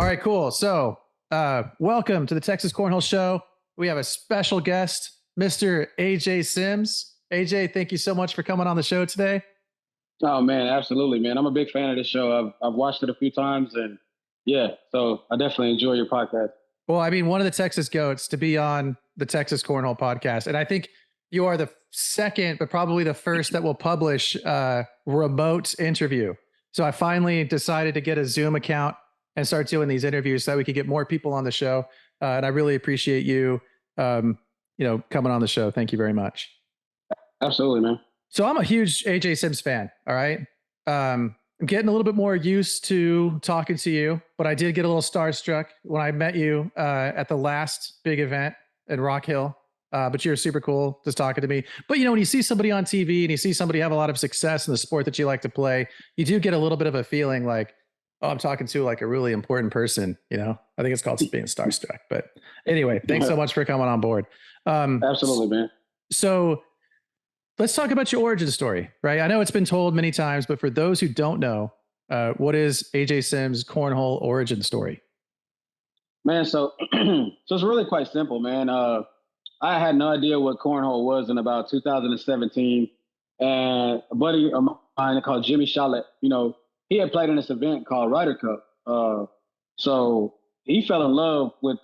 All right, cool. So, welcome to the Texas Cornhole Show. We have a special guest, Mr. AJ Sims. AJ, thank you so much for coming on the show today. Oh man, absolutely, man. I'm a big fan of this show. I've watched it a few times, and yeah, so I definitely enjoy your podcast. Well, I mean, one of the Texas goats to be on the Texas Cornhole podcast, and I think you are the second, but probably the first that will publish a remote interview. So I finally decided to get a Zoom account and start doing these interviews so that we could get more people on the show. And I really appreciate you, coming on the show. Thank you very much. Absolutely, man. So I'm a huge AJ Sims fan. All right. I'm getting a little bit more used to talking to you, but I did get a little starstruck when I met you at the last big event in Rock Hill. But you're super cool just talking to me. But when you see somebody on TV and you see somebody have a lot of success in the sport that you like to play, you do get a little bit of a feeling like, oh, I'm talking to like a really important person. I think it's called being starstruck. But anyway, thanks so much for coming on board. Absolutely, man. So let's talk about your origin story, right? I know it's been told many times, but for those who don't know, what is AJ Sims' cornhole origin story? Man, so it's really quite simple, man. I had no idea what cornhole was in about 2017, and a buddy of mine called Jimmy Shalit, he had played in this event called Ryder Cup. So he fell in love with,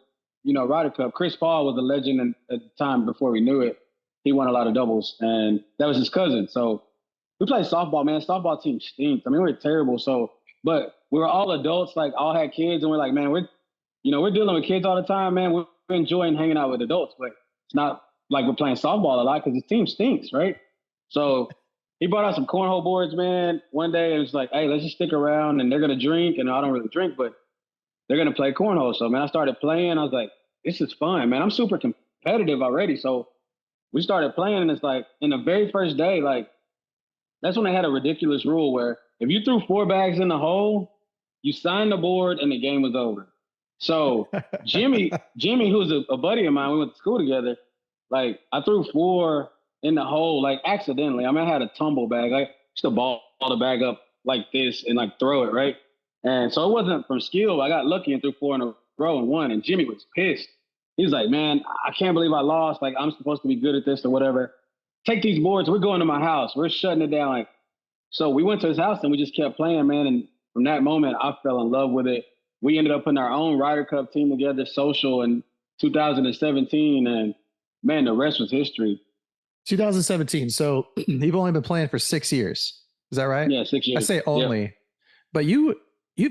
Ryder Cup. Chris Paul was a legend at the time before we knew it. He won a lot of doubles, and that was his cousin. So we played softball, man. Softball team stinks. I mean, we were terrible. But we were all adults, like all had kids, and we're like, man, we're dealing with kids all the time, man. We're enjoying hanging out with adults, but it's not like we're playing softball a lot because the team stinks, right? So he brought out some cornhole boards, man. One day it was like, hey, let's just stick around, and they're gonna drink, and I don't really drink, but they're gonna play cornhole. So man, I started playing. I was like, this is fun, man. I'm super competitive already. So we started playing, and it's like in the very first day, like that's when they had a ridiculous rule where if you threw 4 bags in the hole, you signed the board and the game was over. So Jimmy, who's a buddy of mine, we went to school together. Like I threw 4 in the hole, like accidentally. I mean, I had a tumble bag. I used to ball the bag up like this and like throw it, right? And so it wasn't from skill. I got lucky and threw 4 in a row and won. And Jimmy was pissed. He's like, man, I can't believe I lost. Like I'm supposed to be good at this or whatever. Take these boards. We're going to my house. We're shutting it down. Like, so we went to his house and we just kept playing, man. And from that moment, I fell in love with it. We ended up putting our own Ryder Cup team together, social, in 2017. And man, the rest was history. 2017. So you've only been playing for 6 years. Is that right? Yeah, 6 years. I say only, yeah. But you've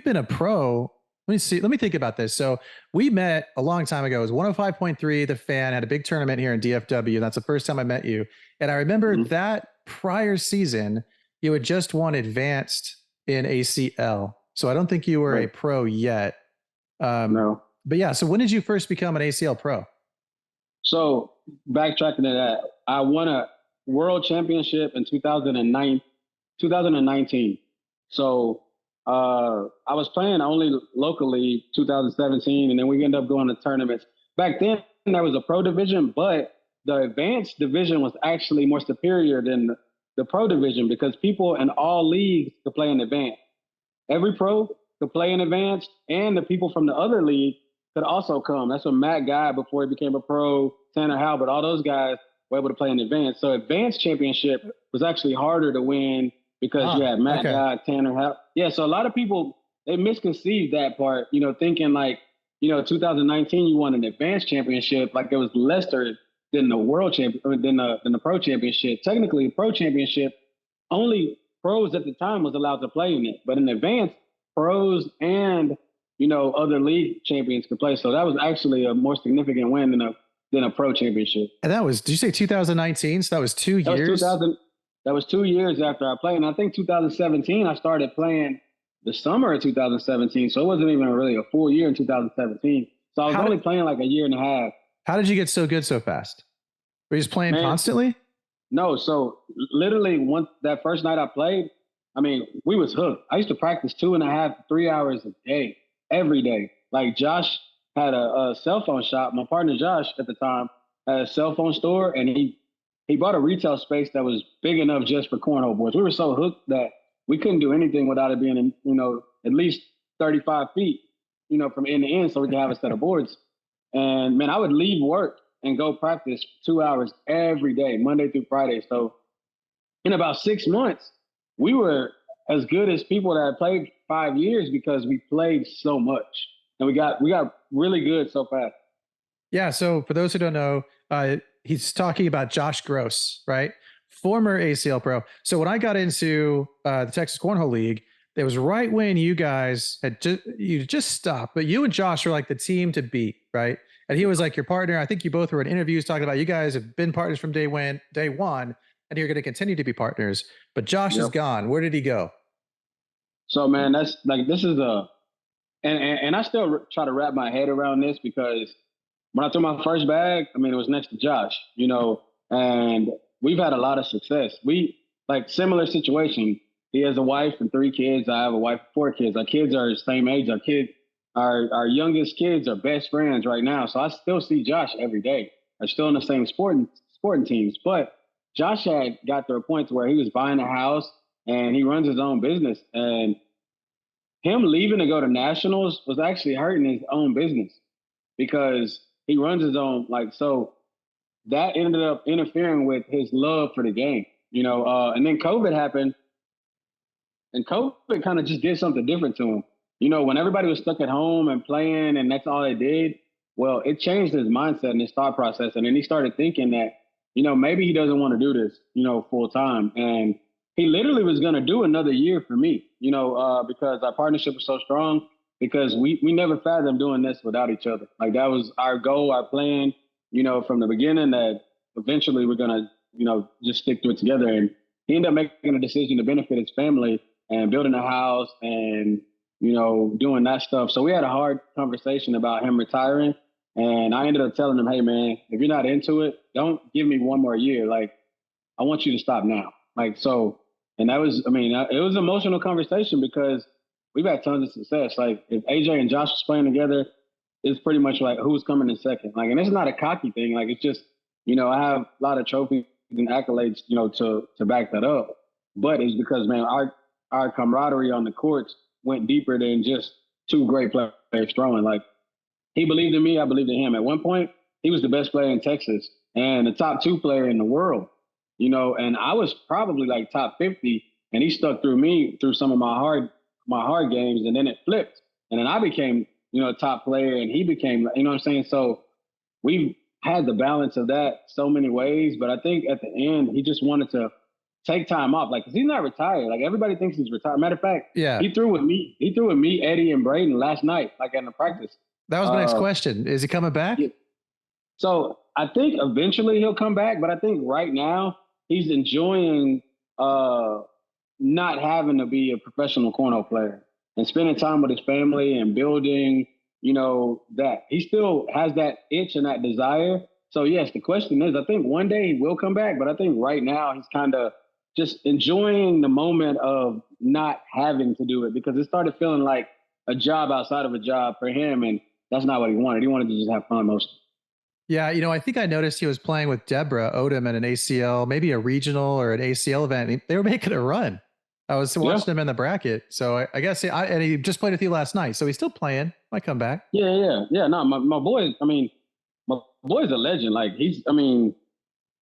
been a pro. Let me think about this. So we met a long time ago. It was 105.3, The Fan, had a big tournament here in DFW. That's the first time I met you. And I remember that prior season, you had just won advanced in ACL. So I don't think you were a pro yet. No. But yeah, so when did you first become an ACL pro? So backtracking to that, I won a world championship in 2019. So I was playing only locally 2017, and then we ended up going to tournaments. Back then, there was a pro division, but the advanced division was actually more superior than the pro division because people in all leagues could play in advanced. Every pro could play in advanced, and the people from the other league could also come. That's what Matt Guy, before he became a pro, Tanner Halbert, all those guys were able to play in advanced. So advanced championship was actually harder to win because you had Matt Guy, Tanner Halbert. Yeah, so a lot of people, they misconceived that part, thinking like, 2019 you won an advanced championship, like it was lesser than the world champion, than the pro championship. Technically, pro championship, only pros at the time was allowed to play in it, but in advance, pros and other league champions could play. So that was actually a more significant win than a pro championship. And that was, did you say 2019? So that was 2 years. That was 2 years after I played, and I think 2017 I started playing the summer of 2017. So it wasn't even really a full year in 2017. So I was only playing like a year and a half. How did you get so good so fast? Were you just playing constantly? No, so literally that first night I played, I mean, we was hooked. I used to practice 2.5 to 3 hours a day, every day. Like Josh had a cell phone shop. My partner Josh at the time had a cell phone store, and he bought a retail space that was big enough just for cornhole boards. We were so hooked that we couldn't do anything without it being, at least 35 feet. from end to end so we can have a set of boards. And man, I would leave work and go practice 2 hours every day, Monday through Friday. So in about 6 months, we were as good as people that had played 5 years because we played so much. And we got really good so fast. Yeah. So for those who don't know, he's talking about Josh Gross, right? Former ACL pro. So when I got into the Texas Cornhole League, it was right when you guys had you just stopped, but you and Josh were like the team to beat, right? And he was like your partner. I think you both were in interviews talking about you guys have been partners from day one, and you're going to continue to be partners. But Josh is Yep. gone. Where did he go? So man, that's like this is a and I still try to wrap my head around this because when I threw my first bag, I mean it was next to Josh, and we've had a lot of success. We like similar situation. He has a wife and 3 kids. I have a wife and 4 kids. Our kids are the same age. Our youngest kids are best friends right now. So I still see Josh every day. They're still in the same sporting teams. But Josh had got to a point to where he was buying a house and he runs his own business. And him leaving to go to nationals was actually hurting his own business because he runs his own so that ended up interfering with his love for the game, and then COVID happened and COVID kind of just did something different to him. When everybody was stuck at home and playing and that's all they did, well, it changed his mindset and his thought process. And then he started thinking that, maybe he doesn't want to do this, full time. And he literally was going to do another year for me, because our partnership was so strong because we never fathomed doing this without each other. Like that was our goal, our plan, from the beginning that eventually we're going to, just stick to it together. And he ended up making a decision to benefit his family and building a house and, doing that stuff. So we had a hard conversation about him retiring. And I ended up telling him, hey, man, if you're not into it, don't give me one more year. Like, I want you to stop now. And that was, it was an emotional conversation because we've had tons of success. Like, if AJ and Josh was playing together, it's pretty much like who's coming in second. Like, and it's not a cocky thing. Like, it's just, I have a lot of trophies and accolades, to back that up. But it's because, man, our camaraderie on the courts went deeper than just two great players throwing. Like, he believed in me, I believed in him. At one point, he was the best player in Texas and the top 2 player in the world, and I was probably like top 50, and he stuck through me through some of my hard games, and then it flipped. And then I became, a top player and he became, you know what I'm saying? So we've had the balance of that so many ways, but I think at the end, he just wanted to take time off. Like, 'cause he's not retired. Like, everybody thinks he's retired. Matter of fact, Yeah. he threw with me, Eddie, and Braden last night, like in the practice. That was my next question. Is he coming back? Yeah. So I think eventually he'll come back, but I think right now he's enjoying not having to be a professional cornhole player and spending time with his family and building, that. He still has that itch and that desire. So yes, the question is, I think one day he will come back, but I think right now he's kind of just enjoying the moment of not having to do it because it started feeling like a job outside of a job for him. And that's not what he wanted. He wanted to just have fun mostly. Yeah, I think I noticed he was playing with Deborah Odom at an ACL, maybe a regional or an ACL event. They were making a run. I was watching him in the bracket, so I guess and he just played with you last night, so he's still playing. Might come back. Yeah. No, my boy. My boy's a legend. Like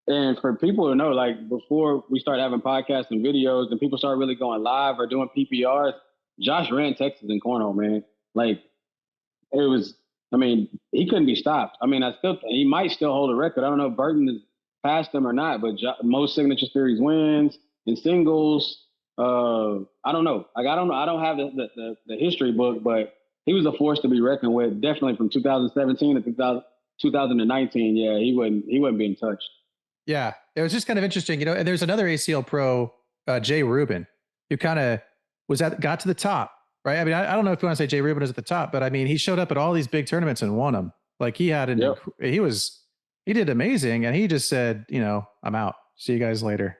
and for people to know, like before we started having podcasts and videos, and people started really going live or doing PPRs, Josh ran Texas in cornhole, man. Like it was. He couldn't be stopped. He might still hold a record. I don't know if Burton has passed him or not, but most signature series wins in singles. I don't know. Like I don't know. I don't have the history book, but he was a force to be reckoned with. Definitely from 2017 to 2019. Yeah, he wasn't being touched. Yeah, it was just kind of interesting, And there's another ACL pro, Jay Rubin, who kind of got to the top, right? I don't know if you want to say Jay Rubin is at the top, but he showed up at all these big tournaments and won them. Like he had he did amazing, and he just said, I'm out. See you guys later.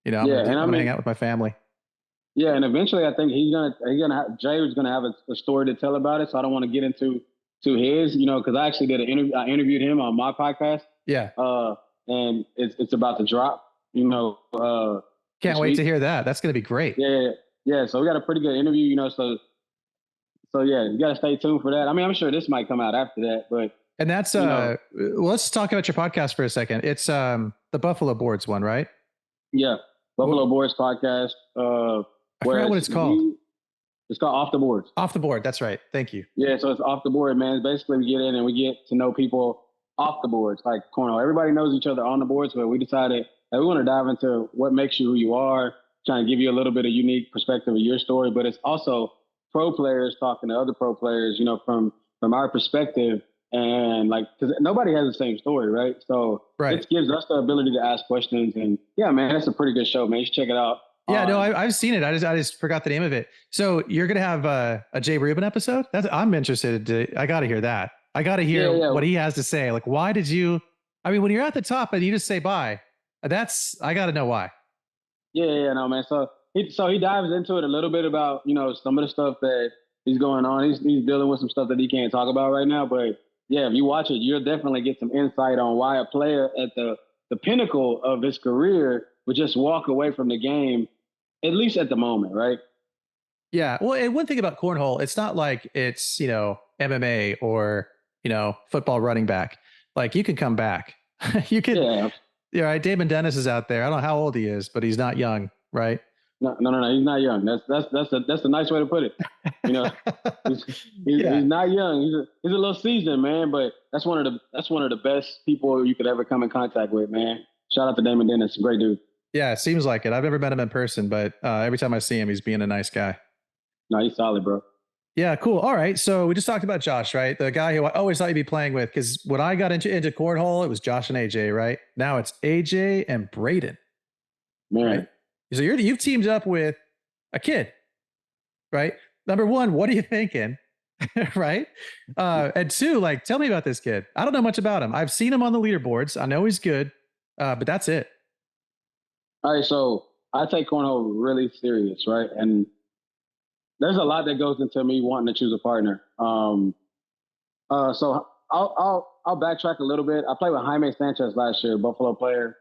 I'm gonna hang out with my family. Yeah, and eventually I think Jay was gonna have a story to tell about it. So I don't want to get into his, because I actually did an interview. I interviewed him on my podcast. Yeah. And it's about to drop. Can't wait to hear that. That's gonna be great. Yeah. So we got a pretty good interview. So So yeah, you got to stay tuned for that. I mean, I'm sure this might come out after that, but And that's you know, let's talk about your podcast for a second. It's the Buffalo Boards one, right? yeah, Buffalo Well, Boards podcast. I Where forgot what it's called. it's called Off the Boards. Off the Board. That's right. Thank you. Yeah, so it's off the board, man. Basically, we get in and we get to know people off the boards, like cornhole. Everybody knows each other on the boards, but we decided that we want to dive into what makes you who you are, trying to give you a little bit of unique perspective of your story. But it's also pro players talking to other pro players, from our perspective, and like because nobody has the same story, right? So Right. it gives us the ability to ask questions, and yeah, man, that's a pretty good show, man. You should check it out. Yeah, no, I've seen it. I just forgot the name of it. So you're gonna have a Jay Rubin episode? I'm interested. I got to hear that. I got to hear Yeah, yeah. what he has to say. Like, why did you? I mean, when you're at the top and you just say bye, I got to know why. Yeah, no, man. So he dives into it a little bit about some of the stuff that he's going on. He's dealing with some stuff that he can't talk about right now. But yeah, if you watch it, you'll definitely get some insight on why a player at the pinnacle of his career would just walk away from the game, at least at the moment, right? Yeah. Well, and one thing about cornhole, it's not like it's MMA or football running back. Like you can come back. You can. Yeah. Yeah, right. Damon Dennis is out there. I don't know how old he is, but he's not young, right? No. He's not young. That's a nice way to put it. You know, he's not young. He's a little seasoned, man. But that's one of the best people you could ever come in contact with, man. Shout out to Damon Dennis, great dude. Yeah, it seems like it. I've never met him in person, but every time I see him, he's being a nice guy. No, he's solid, bro. Yeah, cool. All right. So we just talked about Josh, right? The guy who I always thought you'd be playing with. Because when I got into cornhole, it was Josh and AJ, right? Now it's AJ and Braden, Man. right? So you've teamed up with a kid, right? Number one, what are you thinking? Right? And two, like, tell me about this kid. I don't know much about him. I've seen him on the leaderboards. I know he's good, but that's it. All right, so I take cornhole really serious, right? And there's a lot that goes into me wanting to choose a partner. So I'll backtrack a little bit. I played with Jaime Sanchez last year, Buffalo player,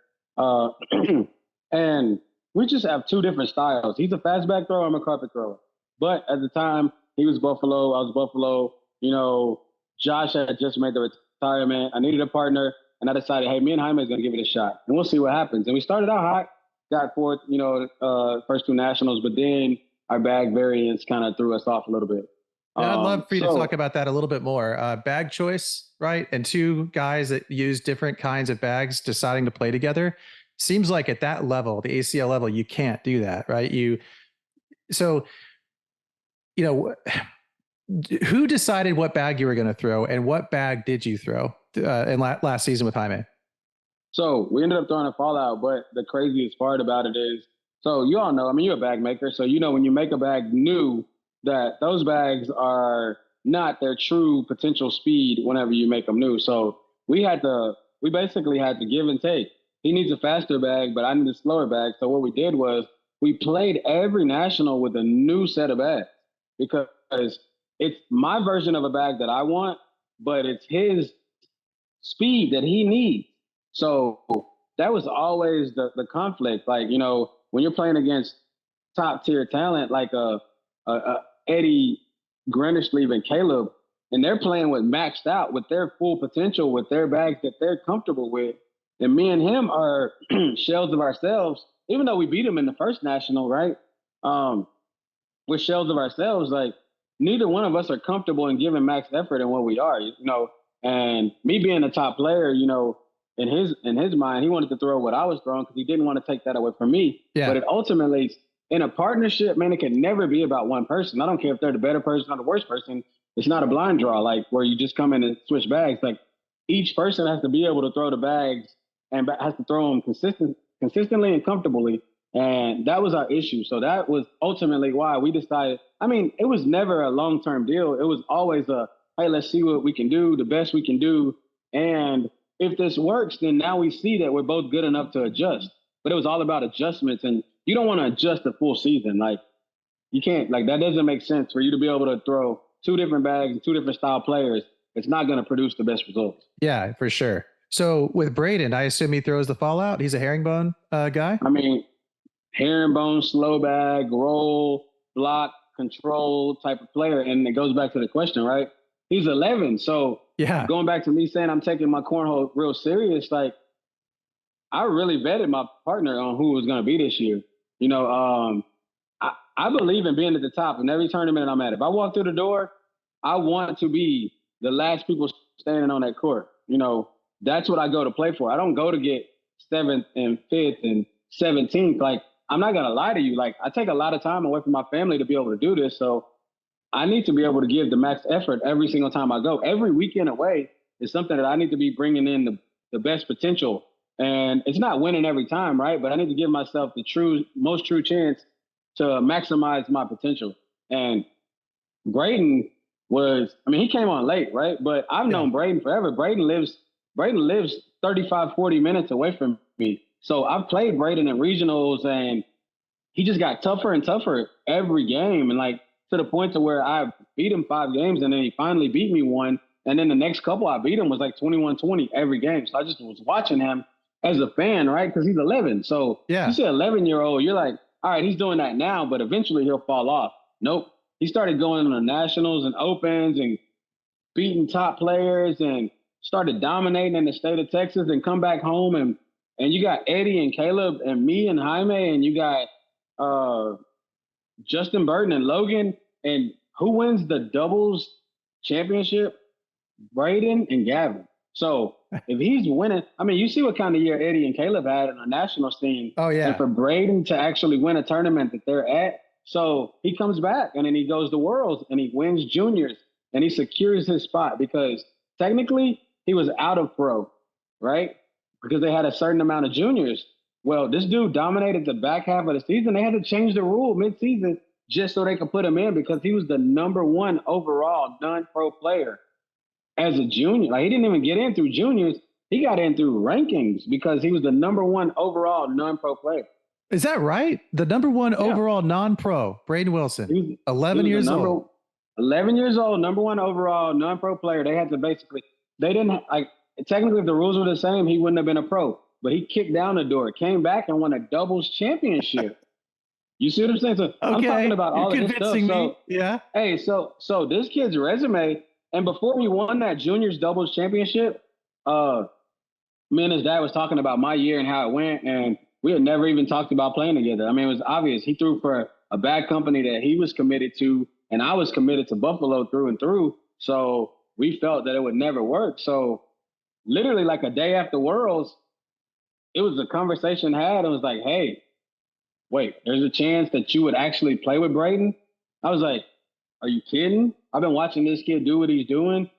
and we just have two different styles. He's a fastback thrower. I'm a carpet thrower. But at the time, he was Buffalo. I was Buffalo. Josh had just made the retirement. I needed a partner, and I decided, hey, me and Jaime is going to give it a shot, and we'll see what happens. And we started out hot, got fourth, first two nationals, but then our bag variance kind of threw us off a little bit. Yeah, I'd love for you to talk about that a little bit more. Bag choice, right? And two guys that use different kinds of bags deciding to play together. Seems like at that level, the ACL level, you can't do that, right? Who decided what bag you were going to throw and what bag did you throw in last season with Jaime? So we ended up throwing a fallout, but the craziest part about it is, so you all know, I mean, you're a bag maker. So, when you make a bag new, that those bags are not their true potential speed whenever you make them new. So we basically had to give and take. He needs a faster bag, but I need a slower bag. So what we did was we played every national with a new set of bags because it's my version of a bag that I want, but it's his speed that he needs. So that was always the conflict. Like, when you're playing against top tier talent like Eddie, Grenishlev, and Caleb, and they're playing with maxed out with their full potential, with their bags that they're comfortable with. And me and him are shells of ourselves, even though we beat him in the first national, right? We're shells of ourselves. Like, neither one of us are comfortable in giving max effort in what we are, And me being a top player, in his mind, he wanted to throw what I was throwing because he didn't want to take that away from me. Yeah. But it ultimately, in a partnership, man, it can never be about one person. I don't care if they're the better person or the worst person. It's not a blind draw, like where you just come in and switch bags. Like, each person has to be able to throw the bags and has to throw them consistently and comfortably. And that was our issue. So that was ultimately why we decided. I mean, it was never a long-term deal. It was always hey, let's see what we can do, the best we can do. And if this works, then now we see that we're both good enough to adjust. But it was all about adjustments. And you don't want to adjust the full season. Like, you can't, like, that doesn't make sense for you to be able to throw two different bags and two different style players. It's not going to produce the best results. Yeah, for sure. So with Braden, I assume he throws the fallout. He's a herringbone guy. I mean, herringbone, slow bag, roll, block, control type of player. And it goes back to the question, right? He's 11. So Yeah. going back to me saying I'm taking my cornhole real serious, like I really vetted my partner on who was going to be this year. You know, I believe in being at the top in every tournament I'm at. If I walk through the door, I want to be the last people standing on that court. You know, that's what I go to play for. I don't go to get 7th and 5th and 17th. Like, I'm not going to lie to you. Like, I take a lot of time away from my family to be able to do this. So I need to be able to give the max effort every single time I go. Every weekend away is something that I need to be bringing in the best potential. And it's not winning every time, right? But I need to give myself the most true chance to maximize my potential. And Braden he came on late, right? But I've known Braden forever. Braden lives 35, 40 minutes away from me. So I've played Braden in regionals, and he just got tougher and tougher every game. And like to the point to where I beat him 5 games, and then he finally beat me 1. And then the next couple I beat him was like 21-20 every game. So I just was watching him as a fan, right? Because he's 11. So you see 11-year-old, you're like, all right, he's doing that now, but eventually he'll fall off. Nope. He started going on the nationals and opens and beating top players and started dominating in the state of Texas, and come back home and you got Eddie and Caleb and me and Jaime, and you got Justin Burton and Logan. And who wins the doubles championship? Braden and Gavin. So if he's winning, I mean, you see what kind of year Eddie and Caleb had on a national scene. Oh, yeah. And for Braden to actually win a tournament that they're at, so he comes back and then he goes to Worlds and he wins juniors and he secures his spot because technically he was out of pro, right? Because they had a certain amount of juniors. Well, this dude dominated the back half of the season. They had to change the rule mid-season just so they could put him in because he was the #1 overall non-pro player as a junior. Like, he didn't even get in through juniors. He got in through rankings because he was the #1 overall non-pro player. Is that right? The #1 overall non-pro, Braden Wilson, 11 years old. 11 years old, #1 overall non-pro player. They had to they didn't, like, technically if the rules were the same, he wouldn't have been a pro. But he kicked down the door, came back and won a doubles championship. You see what I'm saying? So I'm talking about all of this stuff. So, yeah. Hey, so this kid's resume, and before he won that juniors doubles championship, me and his dad was talking about my year and how it went, and we had never even talked about playing together. I mean, it was obvious. He threw for a bad company that he was committed to, and I was committed to Buffalo through and through. So we felt that it would never work. So literally like a day after Worlds, it was a conversation had. It was like, hey, wait, there's a chance that you would actually play with Braden? I was like, are you kidding? I've been watching this kid do what he's doing.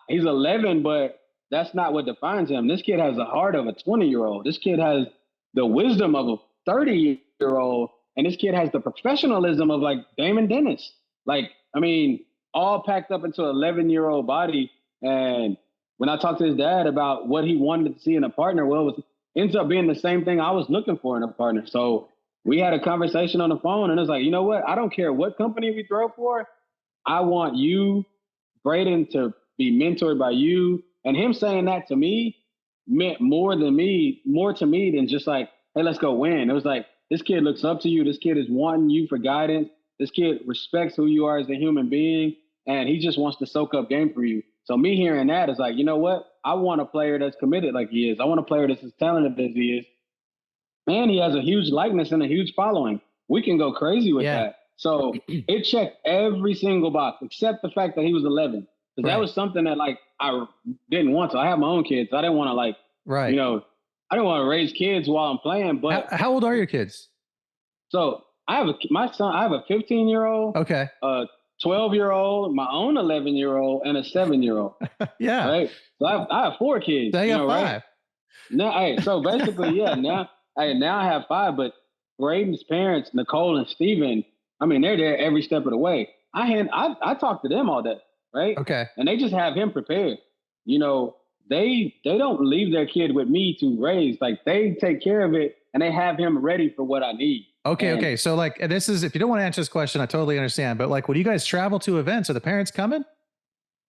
He's 11, but that's not what defines him. This kid has the heart of a 20-year-old. This kid has the wisdom of a 30-year-old. And this kid has the professionalism of like Damon Dennis. Like, I mean, all packed up into an 11-year-old body. And when I talked to his dad about what he wanted to see in a partner, well, it ends up being the same thing I was looking for in a partner. So we had a conversation on the phone, and it's like, you know what? I don't care what company we throw for. I want you, Braden, to be mentored by you. And him saying that to me meant more to me than just like, hey, let's go win. It was like, this kid looks up to you. This kid is wanting you for guidance. This kid respects who you are as a human being, and he just wants to soak up game for you. So me hearing that is like, you know what? I want a player that's committed like he is. I want a player that's as talented as he is. And he has a huge likeness and a huge following. We can go crazy with that. So it checked every single box except the fact that he was 11. Because that was something that, like, I didn't want to. I have my own kids. I didn't want to, like, you know, I didn't want to raise kids while I'm playing. But how old are your kids? So I have a 15-year-old, a 12-year-old, my own 11-year-old, and a 7-year-old. Yeah. Right. So I have 4 kids. Now you have 5. Right? Now, so basically, now I have 5, but Braden's parents, Nicole and Steven, I mean, they're there every step of the way. I talk to them all day, right? Okay. And they just have him prepared. You know, they don't leave their kid with me to raise. Like, they take care of it, and they have him ready for what I need. Okay. So, like, this is, if you don't want to answer this question, I totally understand. But, like, when you guys travel to events, are the parents coming?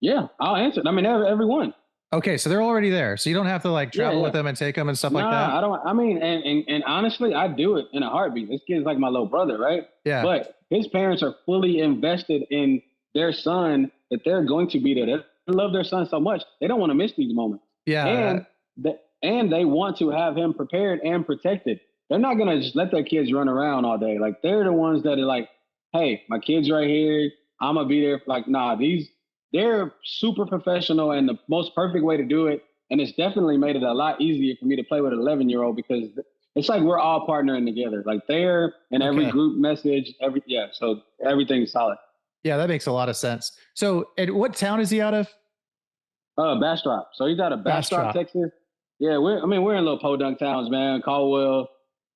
Yeah, I'll answer it. I mean, everyone. Okay, so they're already there. So you don't have to like Yeah, travel with yeah. them and take them and stuff like that. Nah, I don't. I mean, and honestly, I do it in a heartbeat. This kid's like my little brother, right? Yeah. But his parents are fully invested in their son that they're going to be there. They love their son so much they don't want to miss these moments, Yeah. and they want to have him prepared and protected. They're not gonna just let their kids run around all day. Like they're the ones that are like, hey, my kid's right here. I'm gonna be there. Like, nah, they're super professional, and the most perfect way to do it. And it's definitely made it a lot easier for me to play with an 11-year-old because it's like we're all partnering together. Like they're in every Okay. group message, so everything's solid. Yeah, that makes a lot of sense. So, and what town is he out of? Bastrop. So he's out of Bastrop, Bastrop. Texas. Yeah, we're in little podunk towns, man. Caldwell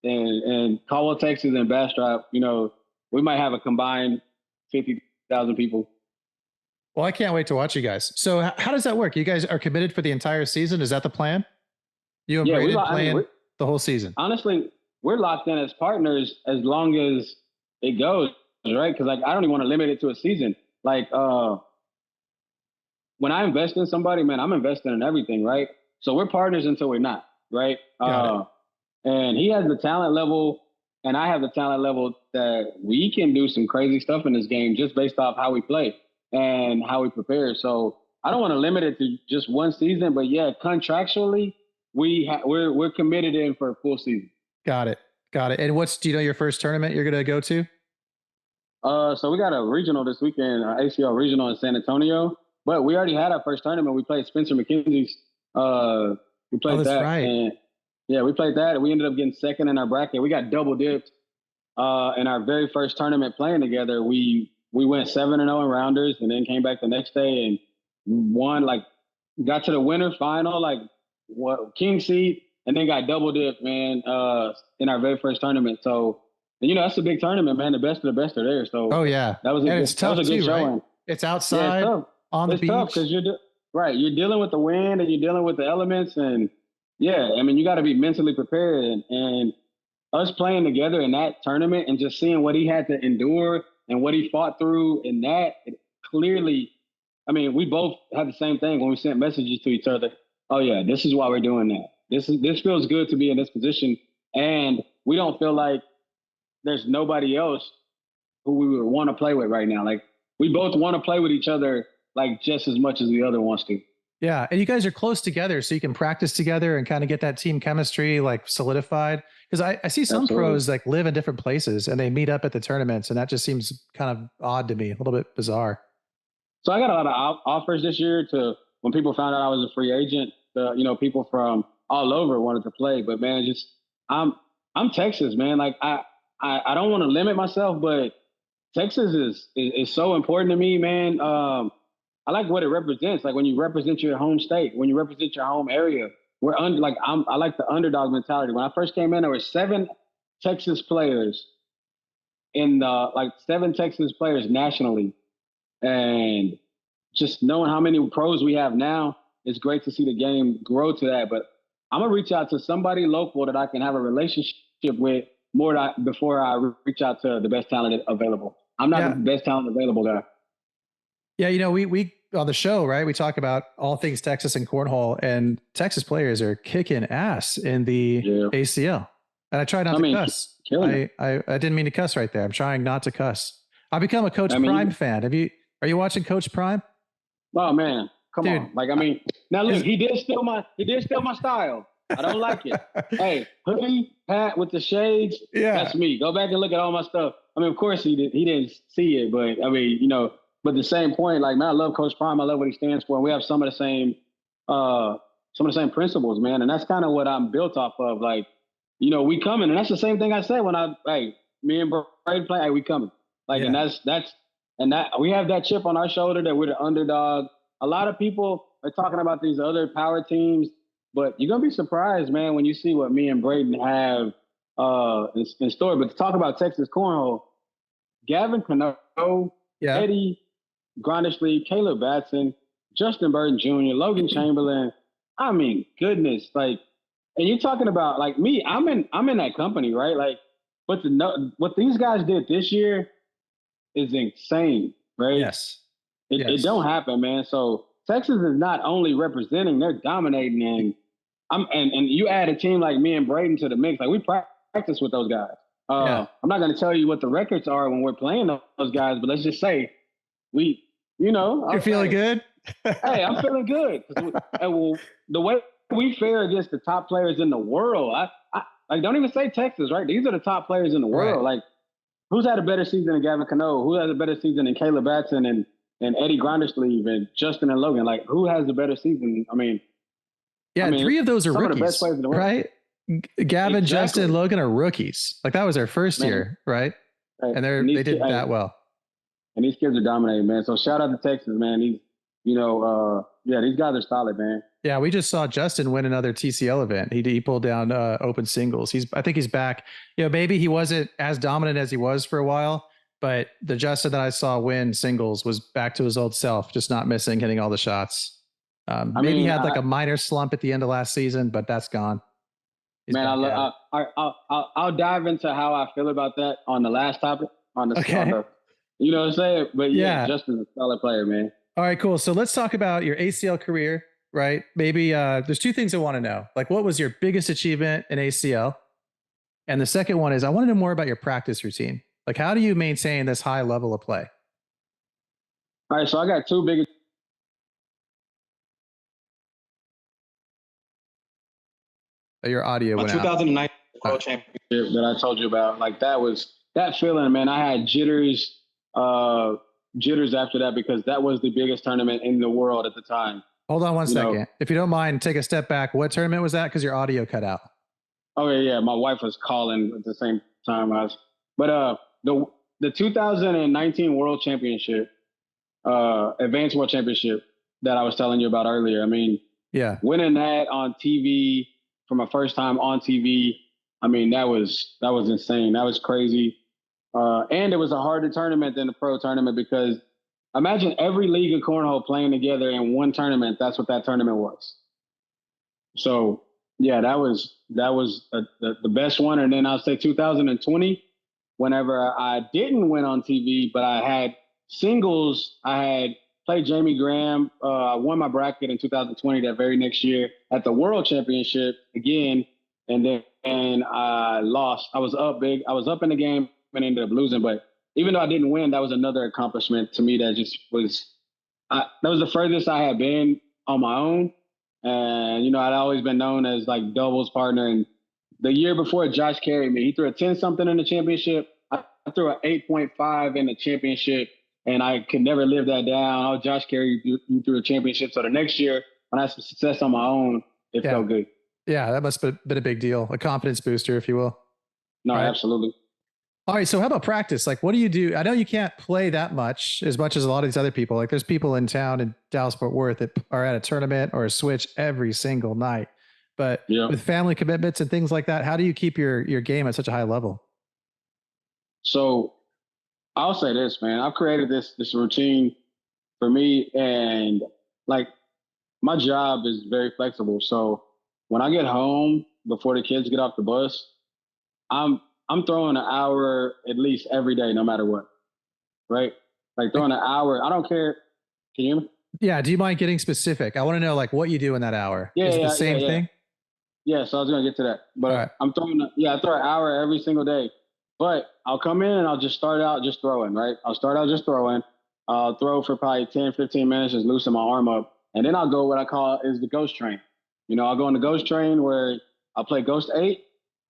and Caldwell, Texas, and Bastrop. We might have a combined 50,000 people. Well, I can't wait to watch you guys. So, how does that work? You guys are committed for the entire season? Is that the plan? You and Yeah, Braden I mean, playing the whole season? honestly, we're locked in as partners as long as it goes, right? Because like I don't even want to limit it to a season. Like when I invest in somebody, man, I'm investing in everything, right? So we're partners until we're not, right? Got it. And he has the talent level, and I have the talent level that we can do some crazy stuff in this game just based off how we play and how we prepare. So I don't want to limit it to just one season, but yeah, contractually, we're committed in for a full season. Got it. Got it. And do you know your first tournament you're going to go to? So we got a regional this weekend, ACL regional in San Antonio. But we already had our first tournament. We played Spencer McKenzie's. We Oh, played that's that, right. and yeah, we played that. And we ended up getting second in our bracket. We got double dipped. In our very first tournament playing together, we went 7-0 in rounders, and then came back the next day and won. Like got to the winner final, like what king seed, and then got double dipped, man. In our very first tournament. So that's a big tournament, man. The best of the best are there. Oh, So yeah. that was a And good it's that was tough a good too, right? showing. It's Yeah, it's outside tough. on the It's tough beach. because right. You're dealing with the wind and you're dealing with the elements, and yeah, I mean you got to be mentally prepared. And us playing together in that tournament and just seeing what he had to endure and what he fought through in that, it clearly, I mean, we both had the same thing when we sent messages to each other. Oh yeah, this is why we're doing that. This feels good to be in this position, and we don't feel like there's nobody else who we would want to play with right now. Like we both want to play with each other like just as much as the other wants to. Yeah. And you guys are close together, so you can practice together and kind of get that team chemistry like solidified. Because I see some Absolutely. pros like live in different places and they meet up at the tournaments, and that just seems kind of odd to me, a little bit bizarre. So I got a lot of offers this year to when people found out I was a free agent. People from all over wanted to play, but man, just I'm I'm Texas, man. Like I don't want to limit myself, but Texas is so important to me, man. I like what it represents. Like when you represent your home state, when you represent your home area. I like the underdog mentality. When I first came in, there were Texas players in the like seven Texas players nationally, and just knowing how many pros we have now, it's great to see the game grow to that. But I'm gonna reach out to somebody local that I can have a relationship with before I reach out to the best talent available. I'm not the Yeah. best talent available guy. Yeah, we on the show, right? We talk about all things Texas and cornhole, and Texas players are kicking ass in the Yeah, ACL. And I try not I to mean, cuss. killing it. I didn't mean to cuss right there. I'm trying not to cuss. I become a I Coach Prime mean, fan. Are you watching Coach Prime? oh man, come Dude, on. Like I mean, now look, his he did steal my style. I don't like it. Hey, hoodie, hat with the shades, yeah. that's me. Go back and look at all my stuff. I mean, of course he didn't see it, but I mean, but the same point, like man, I love Coach Prime. I love what he stands for. And we have uh some of the same principles, man. And that's kind of what I'm built off of. Like, we coming. And that's the same thing I said when me and Brady play, hey, we coming. Like, and Yeah. and that we have that chip on our shoulder that we're the underdog. A lot of people are talking about these other power teams, but you're gonna be surprised, man, when you see what me and Braden have in store. But to talk about Texas cornhole, Gavin Cano, Yeah. Eddie Grondisley, Caleb Batson, Justin Burton Jr., Logan Chamberlain. I mean, goodness, like, and you're talking about like me. I'm in that company, right? Like, but what these guys did this year is insane, right? Yes. It don't Yes. happen, man. So Texas is not only representing, they're dominating. And you add a team like me and Braden to the mix. Like we practice with those guys. Yeah. I'm not going to tell you what the records are when we're playing those guys, but let's just say we, you know, You're feeling good? Hey, I'm feeling good. Well, the way we fare against the top players in the world, I like don't even say Texas, right? These are the top players in the world. Right. Like, who's had a better season than Gavin Cano? Who has a better season than Caleb Batson and Eddie Grindersleeve and Justin and Logan? Like, who has the better season? Yeah, three of those are some rookies, of the best players in the world. right? Gavin, Exactly. Justin, Logan are rookies. Like that was their first year, right? And they did that well. And these kids are dominating, man. So shout out to Texas, man. These guys are solid, man. Yeah, we just saw Justin win another TCL event. He pulled down open singles. I think he's back. You know, maybe he wasn't as dominant as he was for a while, but the Justin that I saw win singles was back to his old self, just not missing, hitting all the shots. Maybe he had like a minor slump at the end of last season, but that's gone. I'll dive into how I feel about that on the last topic. You know what I'm saying? But yeah, Justin's a solid player, man. All right, cool. So let's talk about your ACL career, right? Maybe there's two things I want to know. Like, what was your biggest achievement in ACL? And the second one is I want to know more about your practice routine. Like, how do you maintain this high level of play? All right, so I got two big. Your audio went 2009 World Championship that I told you about. Like that feeling, man. I had jitters after that because that was the biggest tournament in the world at the time. Hold on one second. If you don't mind, take a step back. What tournament was that? Because your audio cut out. Oh yeah. My wife was calling at the same time but the 2019 World Championship, Advanced World Championship that I was telling you about earlier. I mean, yeah, winning that on TV for my first time on TV. I mean, that was insane. That was crazy. And it was a harder tournament than the pro tournament because imagine every league in cornhole playing together in one tournament. That's what that tournament was. So yeah, that was the best one. And then I'll say 2020, whenever I didn't win on TV, but I had singles, I had played Jamie Graham. I won my bracket in 2020 that very next year at the World Championship again. And then I lost. I was up big. I was up in the game and ended up losing. But even though I didn't win, that was another accomplishment to me that just was that was the furthest I had been on my own. And, you know, I'd always been known as like doubles partner. And the year before, Josh carried me. He threw a 10-something in the championship. I threw an 8.5 in the championship. And I could never live that down. Oh, Josh carried you through a championship. So the next year, when I had some success on my own, it felt good. Yeah, that must have been a big deal. A confidence booster, if you will. No, right? Absolutely. All right. So how about practice? Like, what do you do? I know you can't play that much as a lot of these other people. Like there's people in town in Dallas-Fort Worth that are at a tournament or a switch every single night. But with family commitments and things like that, how do you keep your game at such a high level? So I'll say this, man. I've created this routine for me, and like my job is very flexible. So when I get home before the kids get off the bus, I'm throwing an hour at least every day, no matter what. Right? Like throwing an hour. I don't care. Can you hear me? Yeah. Do you mind getting specific? I want to know like what you do in that hour. Yeah. Is it the same thing? Yeah. So I was going to get to that, but right. I throw an hour every single day, but I'll come in and I'll just start out just throwing, right? I'll start out just throwing. I'll throw for probably 10, 15 minutes, just loosen my arm up. And then I'll go what I call is the ghost train. You know, I'll go on the ghost train where I'll play ghost 8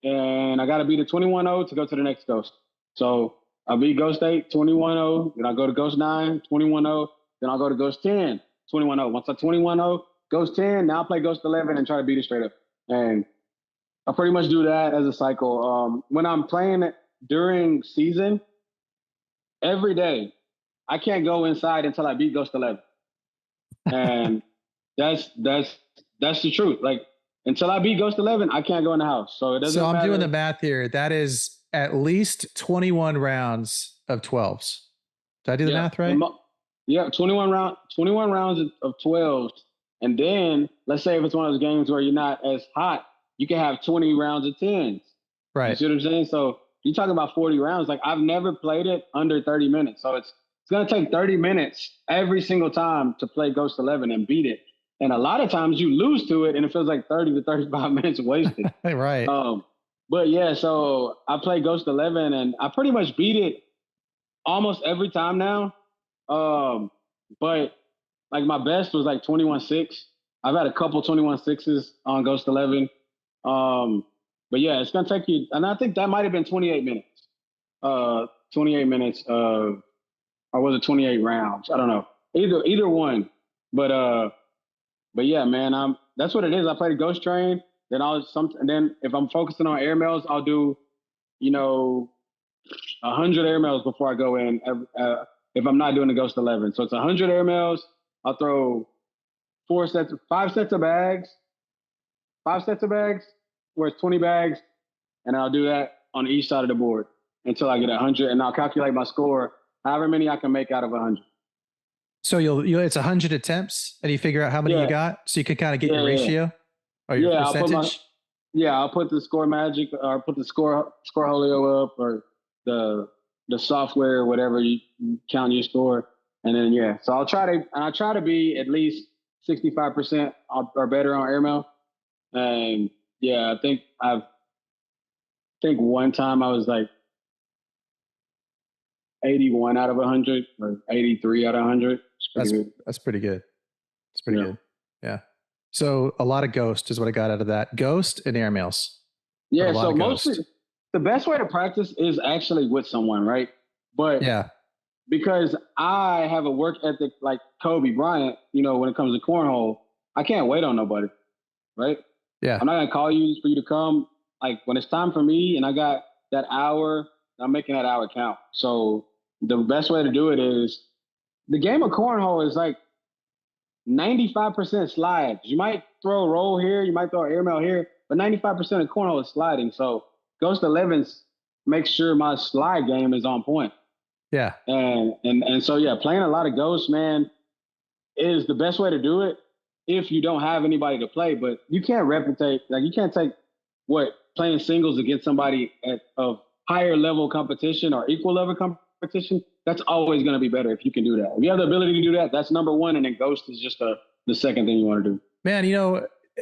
and I got to beat a 21-0 to go to the next ghost. So I'll beat ghost 8, 21-0. Then I'll go to ghost 9, 21-0. Then I'll go to ghost 10, 21-0. Once I 21-0, ghost 10, now I'll play ghost 11 and try to beat it straight up. And I pretty much do that as a cycle. When I'm playing it during season, every day, I can't go inside until I beat ghost 11. And that's the truth. Like until I beat ghost 11, I can't go in the house. So it doesn't matter. I'm doing the math here. That is at least 21 rounds of 12s. Did I do the math right? 21 rounds of 12s. And then let's say if it's one of those games where you're not as hot, you can have 20 rounds of 10s. Right. You see what I'm saying? So you're talking about 40 rounds. Like I've never played it under 30 minutes. So it's gonna take 30 minutes every single time to play Ghost 11 and beat it. And a lot of times you lose to it, and it feels like 30 to 35 minutes wasted. Right. But yeah, so I play Ghost 11, and I pretty much beat it almost every time now. But like my best was like 21-6. I've had a couple 21-6s on Ghost 11. But yeah, it's gonna take you, and I think that might have been 28 minutes. 28 minutes of, or was it 28 rounds? I don't know. Either one. But yeah, man, that's what it is. I play the Ghost Train. And then if I'm focusing on airmails, I'll do, 100 airmails before I go in. If I'm not doing the Ghost 11, so it's 100 airmails. I'll throw 5 sets of bags, where it's 20 bags, and I'll do that on each side of the board until I get 100, and I'll calculate my score, however many I can make out of 100. So you'll it's 100 attempts, and you figure out how many you got, so you can kind of get your ratio or your percentage. I'll put the score magic, or put the score Holio up, or the software, whatever you count your score, and then so I'll try to be at least 65% or better on airmail. And I think one time I was like 81 out of 100 or 83 out of 100. That's pretty good. It's pretty good. Yeah. So a lot of Ghost is what I got out of that. Ghost and airmails. Yeah. So mostly the best way to practice is actually with someone, right? But because I have a work ethic like Kobe Bryant, when it comes to cornhole, I can't wait on nobody, right? Yeah. I'm not gonna call you for you to come. Like when it's time for me and I got that hour, I'm making that hour count. So the best way to do it is, the game of cornhole is like 95% slides. You might throw a roll here, you might throw an airmail here, but 95% of cornhole is sliding. So Ghost 11's makes sure my slide game is on point. Yeah. And so playing a lot of Ghost, man, is the best way to do it if you don't have anybody to play. But you can't replicate, like you can't take playing singles against somebody of higher level competition or equal level competition. That's always going to be better if you can do that. If you have the ability to do that, that's number one. And then Ghost is just the second thing you want to do. Man,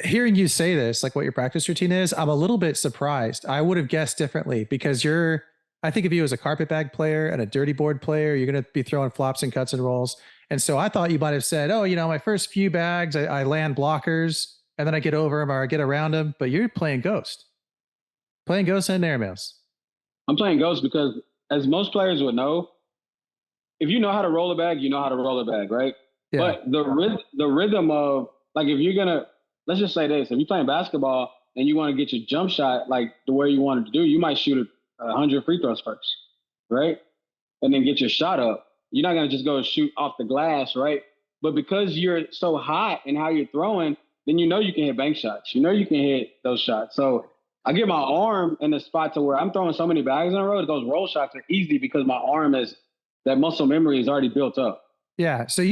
hearing you say this, like what your practice routine is, I'm a little bit surprised. I would have guessed differently, because I think of you as a carpet bag player and a dirty board player. You're going to be throwing flops and cuts and rolls. And so I thought you might have said, oh, my first few bags, I land blockers and then I get over them or I get around them. But you're playing Ghost. Playing Ghost and airmails. I'm playing Ghost because, as most players would know, if you know how to roll a bag, you know how to roll a bag, right? Yeah. But the rhythm of, like, if you're gonna, let's just say this, if you're playing basketball and you want to get your jump shot like the way you want it to do, you might shoot 100 free throws first, right? And then get your shot up. You're not gonna just go shoot off the glass, right? But because you're so hot in how you're throwing, then you can hit bank shots. You can hit those shots. So I get my arm in the spot to where I'm throwing so many bags in a row that those roll shots are easy because my arm that muscle memory is already built up. Yeah. So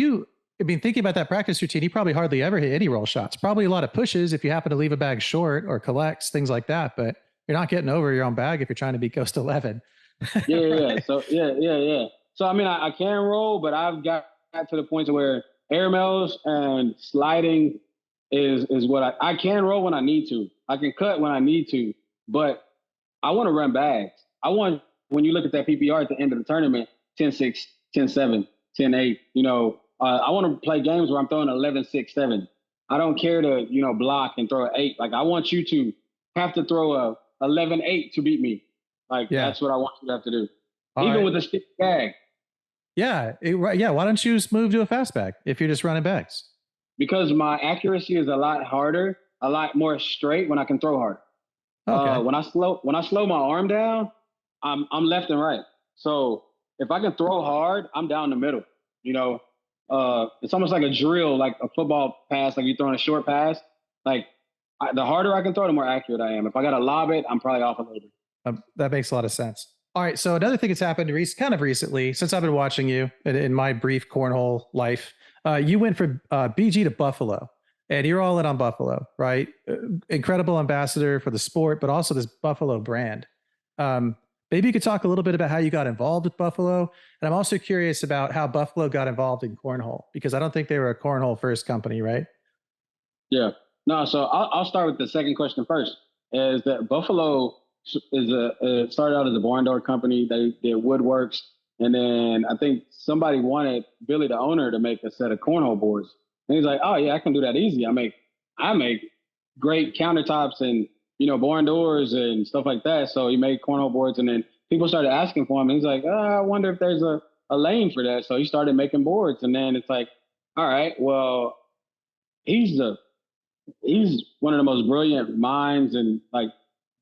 thinking about that practice routine, you probably hardly ever hit any roll shots. Probably a lot of pushes if you happen to leave a bag short or collects, things like that. But you're not getting over your own bag if you're trying to beat Ghost 11. Yeah. So yeah. So I can roll, but I've got to the point where airmails and sliding is what I can roll when I need to. I can cut when I need to, but I want to run bags. When you look at that PPR at the end of the tournament, 10-6, 10-7, 10-8, I want to play games where I'm throwing 11-6-7. I don't care to, block and throw an 8. Like, I want you to have to throw a 11-8 to beat me. Like, that's what I want you to have to do. Even with a stick bag. Yeah. Why don't you just move to a fast bag if you're just running bags? Because my accuracy is a lot harder, a lot more straight when I can throw hard. Okay. When I slow my arm down, I'm left and right. So if I can throw hard, I'm down the middle. It's almost like a drill, like a football pass, like you're throwing a short pass. Like the harder I can throw, the more accurate I am. If I got to lob it, I'm probably off a little bit. That makes a lot of sense. All right. So another thing that's happened kind of recently, since I've been watching you in my brief cornhole life, you went from BG to Buffalo, and you're all in on Buffalo, right? Incredible ambassador for the sport, but also this Buffalo brand. But maybe you could talk a little bit about how you got involved with Buffalo. And I'm also curious about how Buffalo got involved in cornhole because I don't think they were a cornhole first company, right? Yeah. No, so I'll start with the second question first. Is that Buffalo started out as a barn door company. They did woodworks, and then I think somebody wanted Billy, the owner, to make a set of cornhole boards. And he's like, "Oh yeah, I can do that easy. I make great countertops and barn doors and stuff like that." So he made cornhole boards, and then people started asking for him. And he's like, "I wonder if there's a lane for that." So he started making boards, and then it's like, all right, well, he's the he's one of the most brilliant minds and like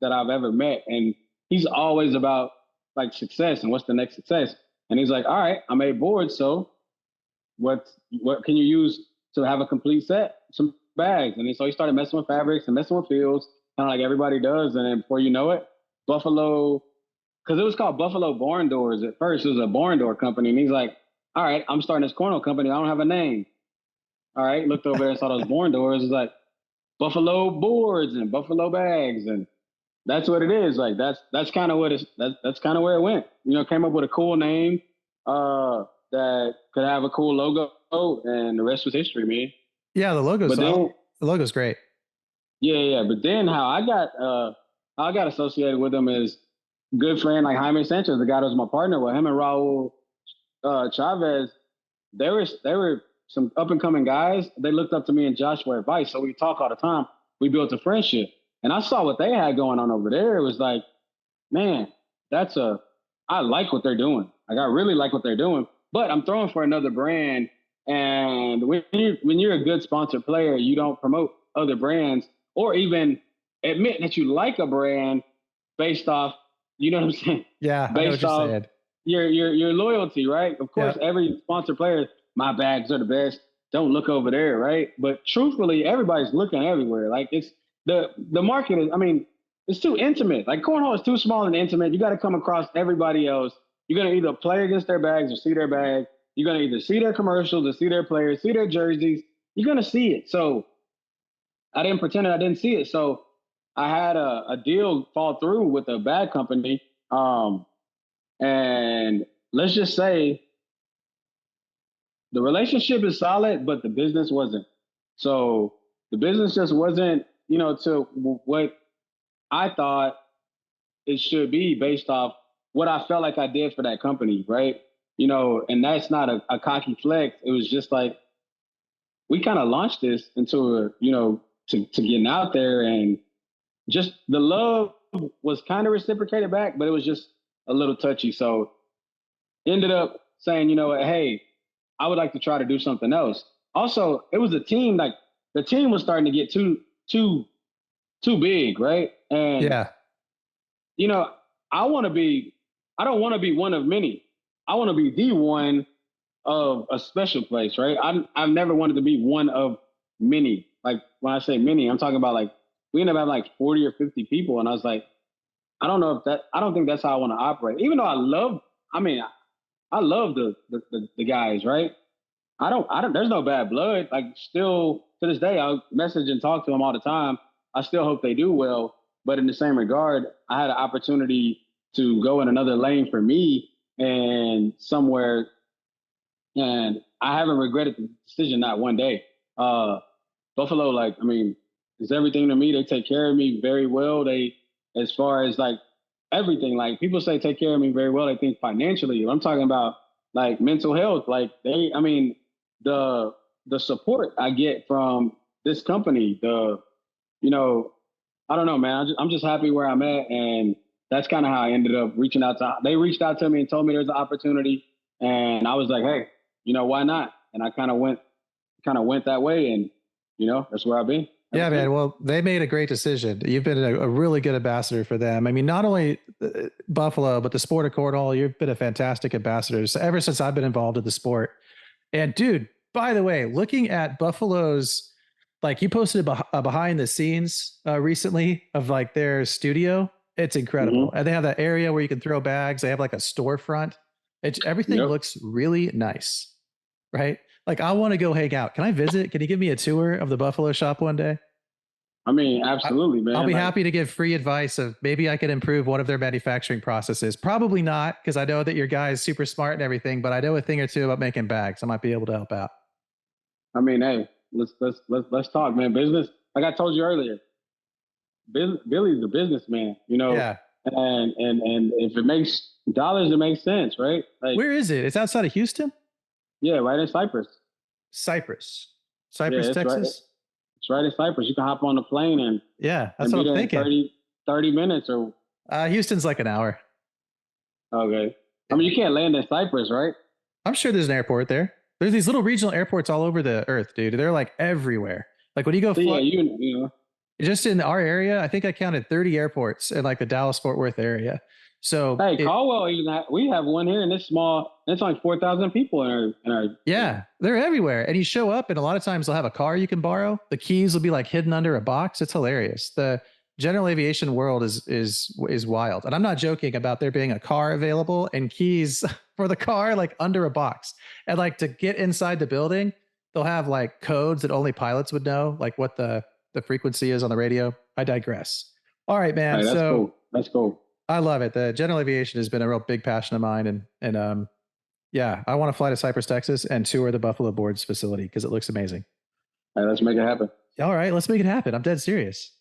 that I've ever met. And he's always about like success and what's the next success. And he's like, all right, I made boards. So what can you use to have a complete set? Some bags. And then, so he started messing with fabrics and messing with fields, kind of like everybody does. And then before you know it, Buffalo, because it was called Buffalo Barn Doors at first. It was a barn door company. And he's like, all right, I'm starting this cornhole company. I don't have a name. All right, looked over there and saw those barn doors. It's like, Buffalo boards and Buffalo bags, and that's what it is. Like that's kind of what that's kind of where it went. Came up with a cool name that could have a cool logo, and the rest was history, man. Yeah, the logo's But then, the logo's great. yeah, yeah. But then how I got associated with them is good friend like Jaime Sanchez, the guy that was my partner with him and Raul Chavez. They were some up and coming guys. They looked up to me and Josh for advice, so we talk all the time. We built a friendship, and I saw what they had going on over there. It was like, man, I like what they're doing. Like I really like what they're doing. But I'm throwing for another brand, and when you're a good sponsored player, you don't promote other brands or even admit that you like a brand based off, you know what I'm saying? Yeah, I know what Based you're off saying. your loyalty, right? Of course, Yeah. every sponsor player, my bags are the best. Don't look over there, right? But truthfully, everybody's looking everywhere. Like it's the market is. I mean, it's too intimate. Like cornhole is too small and intimate. You got to come across everybody else. You're gonna either play against their bags or see their bag. You're gonna either see their commercials or see their players, see their jerseys. You're gonna see it. So I didn't pretend that I didn't see it. So I had a deal fall through with a bag company. And let's just say the relationship is solid, but the business wasn't. So the business just wasn't, to what I thought it should be based off what I felt like I did for that company, right? And that's not a cocky flex. It was just like we kind of launched this into to getting out there, and just the love was kind of reciprocated back, but it was just a little touchy. So ended up saying, you know what, hey, I would like to try to do something else. Also, it was a team, like the team was starting to get too big, right? And Yeah. you know, I want to be I don't want to be one of many. I want to be the one of a special place, right? I've never wanted to be one of many. Like when I say many, I'm talking about like we ended up having like 40 or 50 people. And I was like, I don't think that's how I want to operate. Even though I mean, I love the guys, right? There's no bad blood. Like still to this day, I message and talk to them all the time. I still hope they do well. But in the same regard, I had an opportunity to go in another lane for me and somewhere, and I haven't regretted the decision not one day. Uh, Buffalo, like, I mean, is everything to me. They take care of me very well. As far as like everything, like people say take care of me very well. They think financially. I'm talking about like mental health. Like I mean, the support I get from this company, you know, I don't know, man. I'm just happy where I'm at, and that's kind of how I ended up reaching out to. They reached out to me and told me there's an opportunity, and I was like, hey, why not? And I kind of went that way, and that's where I've been ever Yeah, since. man. Well, they made a great decision. You've been a really good ambassador for them. I mean, not only Buffalo, but the sport of cornhole. You've been a fantastic ambassador ever since I've been involved in the sport. And dude, by the way, looking at Buffalo's, like you posted a behind the scenes recently of like their studio. It's incredible. Hmm. And they have that area where you can throw bags. They have like a storefront. Everything Yep. looks really nice, right? Like I want to go hang out. Can I visit? Can you give me a tour of the Buffalo shop one day? I mean, absolutely, I'll man. be Like, happy to give free advice of maybe I could improve one of their manufacturing processes. Probably not, because I know that your guy is super smart and everything, but I know a thing or two about making bags. I might be able to help out. I mean, hey, let's talk, man. Business, like I told you earlier, Billy's a businessman, you know, Yeah. and if it makes dollars, it makes sense, right? Like, Where is it? It's outside of Houston? yeah, right in Cyprus. Cyprus. Yeah, Cyprus, it's right. Texas? It's right in Cyprus. You can hop on the plane Yeah, that's and what be I'm there in thinking. 30 minutes or Houston's like an hour. okay. I mean, Yeah. you can't land in Cyprus, right? I'm sure there's an airport there. There's these little regional airports all over the earth, dude. They're like everywhere. Like when you go So yeah, fly, you know, just in our area, I think I counted 30 airports in like the Dallas Fort Worth area. So hey, it, Caldwell, we have one here in this small. It's only 4,000 people in our. yeah, they're everywhere. And you show up, and a lot of times they'll have a car you can borrow. The keys will be like hidden under a box. It's hilarious. The general aviation world is wild. And I'm not joking about there being a car available and keys for the car like under a box. And like to get inside the building, they'll have like codes that only pilots would know, like what the frequency is on the radio. I digress. All right, man. Hey, that's So cool. That's cool. I love it. The general aviation has been a real big passion of mine, and yeah, I want to fly to Cypress, Texas, and tour the Buffalo Boards facility because it looks amazing. Hey, let's make it happen. All right, let's make it happen. I'm dead serious.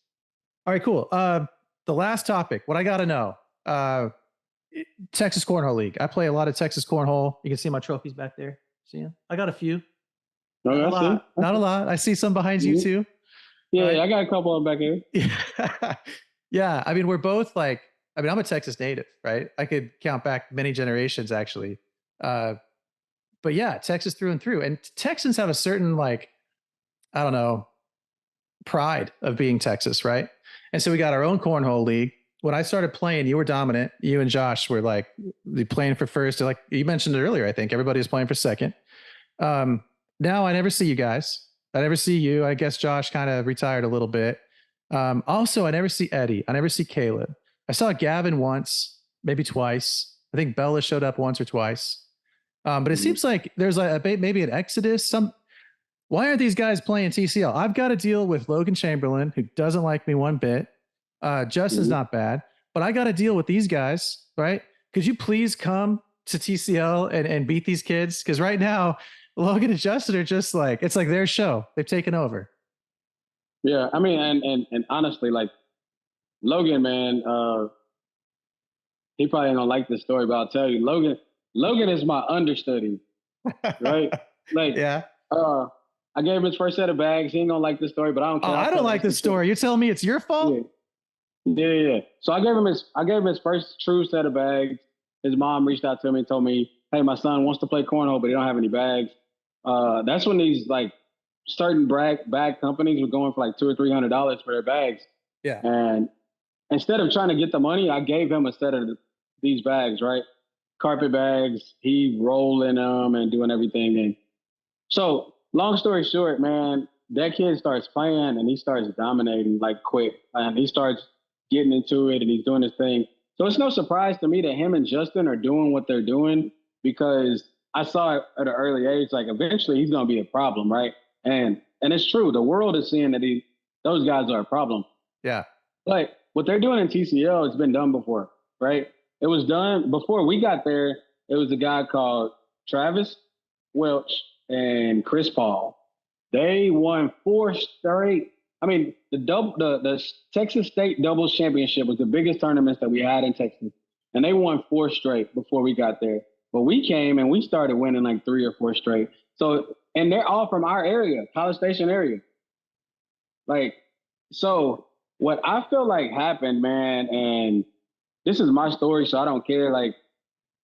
All right, cool. The last topic. What I got to know. Uh, Texas Cornhole League. I play a lot of Texas Cornhole. You can see my trophies back there. See 'em? I got a few. Not No, a I see. lot. Not a lot. I see some behind you Mhm. too. All Yeah, right. I got a couple of them back here. Yeah. Yeah. I mean, we're both like, I mean, I'm a Texas native, right? I could count back many generations actually. Uh, but yeah, Texas through and through. And Texans have a certain like, I don't know, pride of being Texas, right? And so we got our own cornhole league. When I started playing, you were dominant. You and Josh were like playing for first. Like you mentioned it earlier, I think everybody was playing for second. Um, Now I never see you guys. I never see you. I guess Josh kind of retired a little bit. Also, I never see Eddie. I never see Caleb. I saw Gavin once, maybe twice. I think Bella showed up once or twice. But it Mhm. seems like there's maybe an exodus. Why aren't these guys playing TCL? I've got to deal with Logan Chamberlain, who doesn't like me one bit. Justin's Mhm. not bad, but I got to deal with these guys, right? Could you please come to TCL and beat these kids? Because right now, Logan and Justin are just like, it's like their show. They've taken over. Yeah, I mean, and honestly, like Logan, man, he probably ain't gonna like this story, but I'll tell you, Logan is my understudy, right? Like, Yeah. uh, I gave him his first set of bags. He ain't gonna like this story, but I don't Oh, care. I I'll don't tell it like just this to tell. story. You're telling me it's your fault? Yeah, yeah. So I gave him his first true set of bags. His mom reached out to me and told me, "Hey, my son wants to play cornhole, but he don't have any bags." That's when these like certain bag companies were going for like $200 or $300 for their bags. Yeah. And instead of trying to get the money, I gave him a set of these bags, right? Carpet bags. He rolling them and doing everything. And so, long story short, man, that kid starts playing and he starts dominating like quick. And he starts getting into it and he's doing his thing. So it's no surprise to me that him and Justin are doing what they're doing because I saw it at an early age. Like eventually he's going to be a problem, right? And it's true. The world is seeing that those guys are a problem. Yeah. But what they're doing in TCL has been done before, right? It was done before we got there. It was a guy called Travis Welch and Chris Paul. They won four straight. I mean, the Texas State doubles championship was the biggest tournament that we had in Texas, and they won four straight before we got there. But we came and we started winning like three or four straight. So, and they're all from our area, College Station area. Like, so what I feel like happened, man, and this is my story, so I don't care. Like,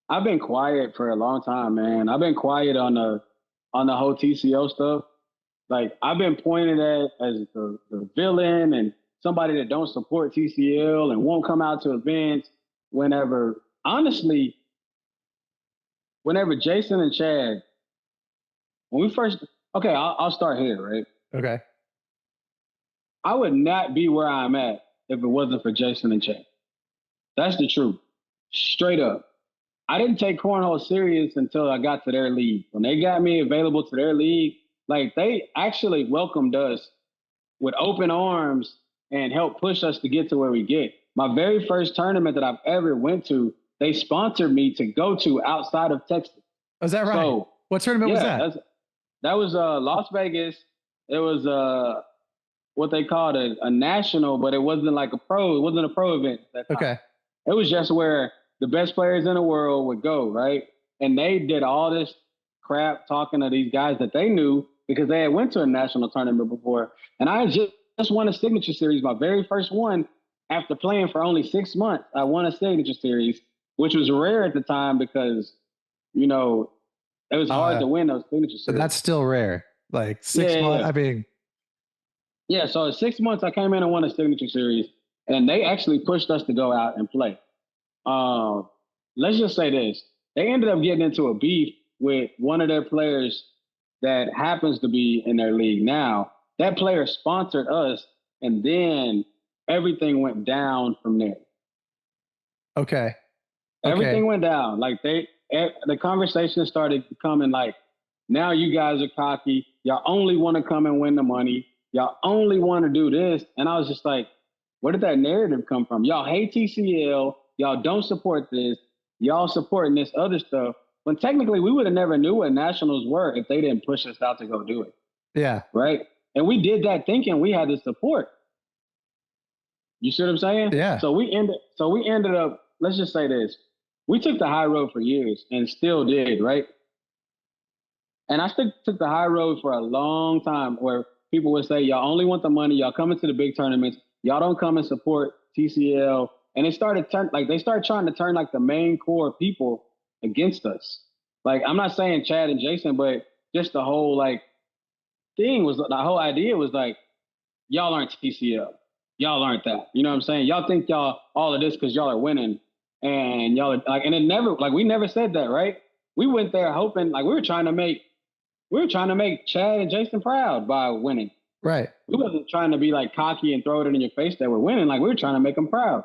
I've been quiet for a long time, man. I've been quiet on the whole TCO stuff. Like, I've been pointed at as the villain and somebody that don't support TCL and won't come out to events. Whenever, honestly, whenever Jason and Chad, when we first, okay, I'll start here, right? Okay. I would not be where I'm at if it wasn't for Jason and Chad. That's the truth. Straight up. I didn't take cornhole serious until I got to their league. When they got me available to their league, like they actually welcomed us with open arms and helped push us to get to where we get. My very first tournament that I've ever went to, they sponsored me to go to outside of Texas. Oh, is that right? So What tournament was yeah, that? that was Las Vegas. It was what they called a national, but it wasn't like a pro. It wasn't a pro event at that time. Okay. It was just where the best players in the world would go, right? And they did all this crap talking to these guys that they knew because they had went to a national tournament before. And I just won a signature series, my very first one. After playing for only 6 months, I won a signature series, which was rare at the time because, you know, it was hard to win those signature series. That's still rare. Like 6 months. Yeah. I mean, yeah. So in 6 months, I came in and won a signature series, and they actually pushed us to go out and play. Let's just say this: they ended up getting into a beef with one of their players that happens to be in their league now. That player sponsored us, and then everything went down from there. okay. Everything went down. Like the conversation started becoming like, now you guys are cocky. Y'all only want to come and win the money. Y'all only want to do this. And I was just like, where did that narrative come from? Y'all hate TCL. Y'all don't support this. Y'all supporting this other stuff. When technically we would have never knew what nationals were if they didn't push us out to go do it. Yeah. Right. And we did that thinking we had the support. You see what I'm saying? Yeah. So we ended up, let's just say this. We took the high road for years and still did, right? And I still took the high road for a long time where people would say, y'all only want the money, y'all come into the big tournaments, y'all don't come and support TCL. And they started trying to turn like the main core people against us. Like, I'm not saying Chad and Jason, but just the whole like thing was, the whole idea was like, y'all aren't TCL. Y'all aren't that. You know what I'm saying? Y'all think y'all all of this because y'all are winning. And y'all are like, and it never, like, we never said that, right? We went there hoping, like, we were trying to make Chad and Jason proud by winning. Right. We wasn't trying to be like cocky and throw it in your face that we're winning. Like, we were trying to make them proud.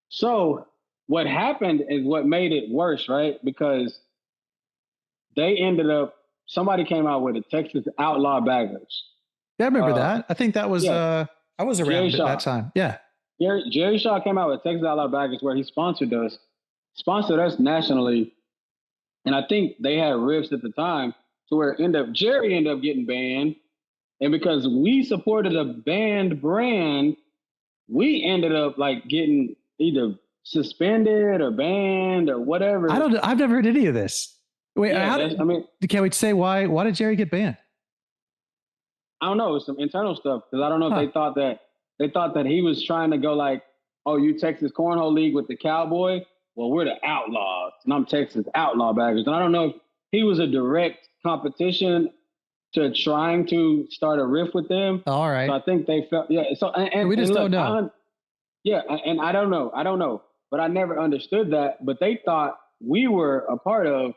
So what happened is what made it worse, right? Because they ended up, somebody came out with a Texas Outlaw Baggers. Yeah, I remember that. I think that was, I was around at that time. Yeah. Jerry Shaw came out with Texas Outlaw Baggers where he sponsored us nationally. And I think they had riffs at the time to where Jerry ended up getting banned. And because we supported a banned brand, we ended up like getting either suspended or banned or whatever. I've never heard any of this. Wait, can we say why did Jerry get banned? I don't know. It's some internal stuff because I don't know if they thought that he was trying to go like, oh, you Texas Cornhole League with the Cowboy? Well, we're the Outlaws, and I'm Texas Outlaw Baggers. And I don't know if he was a direct competition to trying to start a riff with them. All right. So I think they felt, yeah. So and we just don't know. And I don't know, but I never understood that. But they thought we were a part of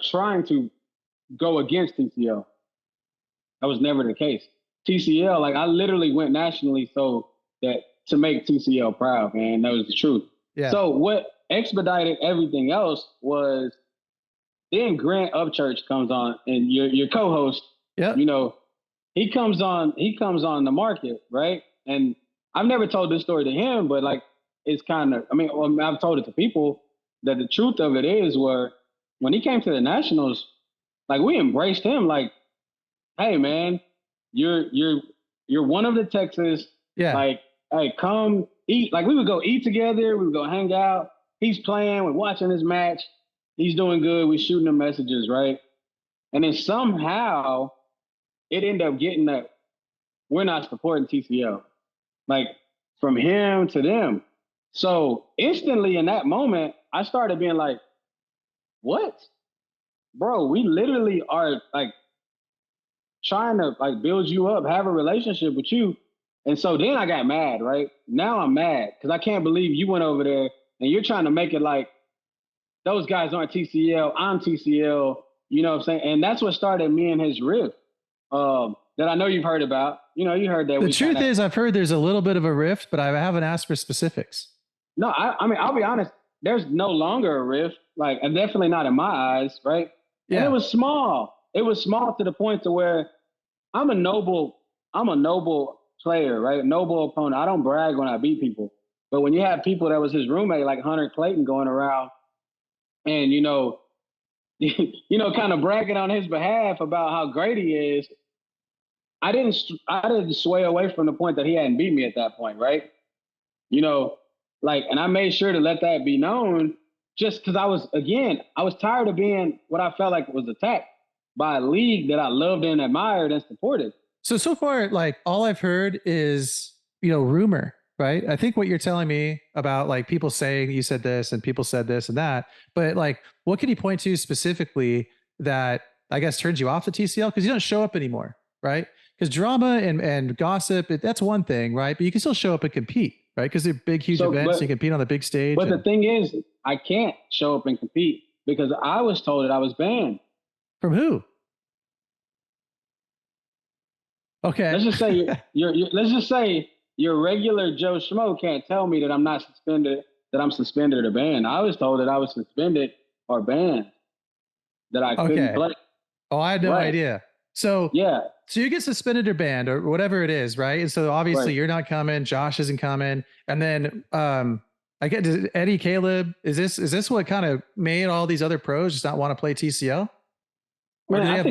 trying to go against TCL. That was never the case. TCL, like I literally went nationally so that to make TCL proud, man. That was the truth. Yeah. So what expedited everything else was then Grant Upchurch comes on, and your co-host, you know, he comes on the market, right? And I've never told this story to him, but like it's kind of, I've told it to people that the truth of it is where when he came to the Nationals, like we embraced him, like, hey man, you're one of the Texas. Yeah. Like, hey, come eat. Like we would go eat together. We would go hang out. He's playing. We're watching his match. He's doing good. We're shooting him messages, right? And then somehow it ended up getting that we're not supporting TCL. Like from him to them. So instantly in that moment, I started being like, what? Bro, we literally are like trying to like build you up, have a relationship with you. And so then I got mad, right? Now I'm mad because I can't believe you went over there and you're trying to make it like those guys aren't TCL, I'm TCL, you know what I'm saying? And that's what started me and his riff that I know you've heard about. You know, you heard that. The truth is I've heard there's a little bit of a rift, but I haven't asked for specifics. No, I mean, I'll be honest. There's no longer a rift, like, and definitely not in my eyes, right? Yeah. And it was small. It was small to the point to where I'm a noble player, right? Noble opponent. I don't brag when I beat people, but when you have people that was his roommate, like Hunter Clayton, going around and kind of bragging on his behalf about how great he is, I didn't sway away from the point that he hadn't beat me at that point, right? You know, and I made sure to let that be known, just because I was tired of being what I felt like was attacked by a league that I loved and admired and supported. So far, like all I've heard is, rumor, right? I think what you're telling me about like people saying you said this and people said this and that, but like, what can you point to specifically that I guess turns you off the TCL? Because you don't show up anymore, right? Because drama and gossip, that's one thing, right? But you can still show up and compete, right? Because they're big, huge events. You compete on the big stage. But the thing is, I can't show up and compete because I was told that I was banned. From who? Okay. Let's just say your regular Joe Schmo can't tell me that I'm not suspended, that I'm suspended or banned. I was told that I was suspended or banned, that I couldn't play. Oh, I had no idea. So yeah. So you get suspended or banned or whatever it is, right? And so obviously you're not coming, Josh isn't coming. And then I get to Eddie, Caleb. Is this what kind of made all these other pros just not want to play TCL? Man, I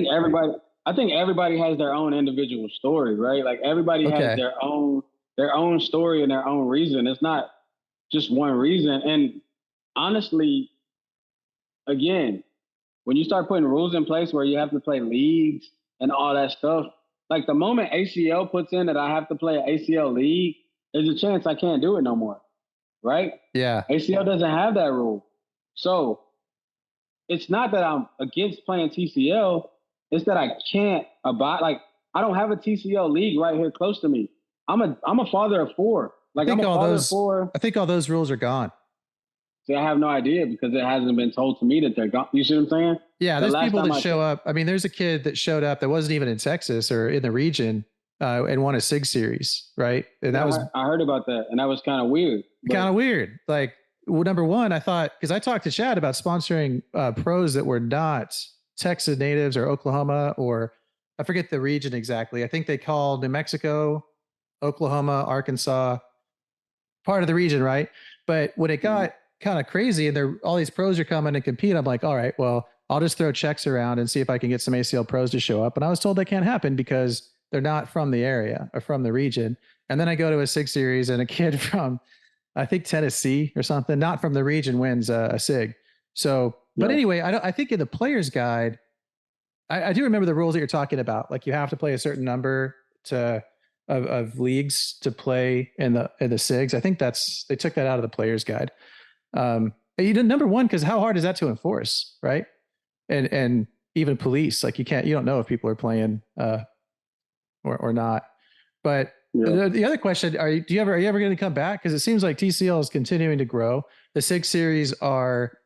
think everybody has their own individual story, right? Like everybody has their own story and their own reason. It's not just one reason. And honestly, again, when you start putting rules in place where you have to play leagues and all that stuff, like the moment ACL puts in that I have to play an ACL league, there's a chance I can't do it no more, right? Yeah. ACL doesn't have that rule. So it's not that I'm against playing TCL, it's that I can't abide. Like, I don't have a TCL league right here close to me. I'm a father of four. Like, I'm a father of four. I think all those rules are gone. See, I have no idea because it hasn't been told to me that they're gone. You see what I'm saying? Yeah, there's people that show up. I mean, there's a kid that showed up that wasn't even in Texas or in the region and won a SIG series, right? And that was I heard about that, and that was kind of weird. Kind of weird. Like, well, number one, I thought, because I talked to Chad about sponsoring pros that were not Texas natives or Oklahoma, or I forget the region exactly. I think they called New Mexico, Oklahoma, Arkansas part of the region, right? But when it got kind of crazy and all these pros are coming to compete, I'm like, all right, well, I'll just throw checks around and see if I can get some ACL pros to show up. And I was told that can't happen because they're not from the area or from the region. And then I go to a SIG series and a kid from, I think, Tennessee or something, not from the region, wins a SIG. So, but anyway, I think in the player's guide, I do remember the rules that you're talking about. Like, you have to play a certain number of leagues to play in the SIGs. I think they took that out of the player's guide. You did number one, because how hard is that to enforce, right? And even police, like you don't know if people are playing or not. But the other question, are you ever going to come back? Because it seems like TCL is continuing to grow. The SIG series are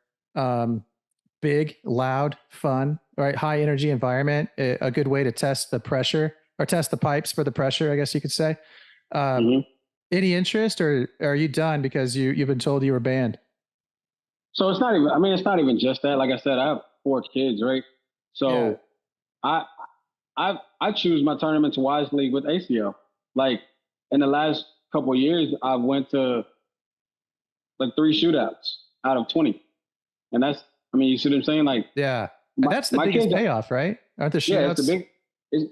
big, loud, fun, right? High energy environment, a good way to test the pressure or test the pipes for the pressure, I guess you could say. Any interest, or are you done because you've been told you were banned? So it's not even just that. Like I said, I have 4 kids, right? So I choose my tournaments wisely with ACL. Like, in the last couple of years, I went to like 3 shootouts out of 20. And you see what I'm saying? Like, that's the biggest payoff, right? Aren't the shootouts? Yeah,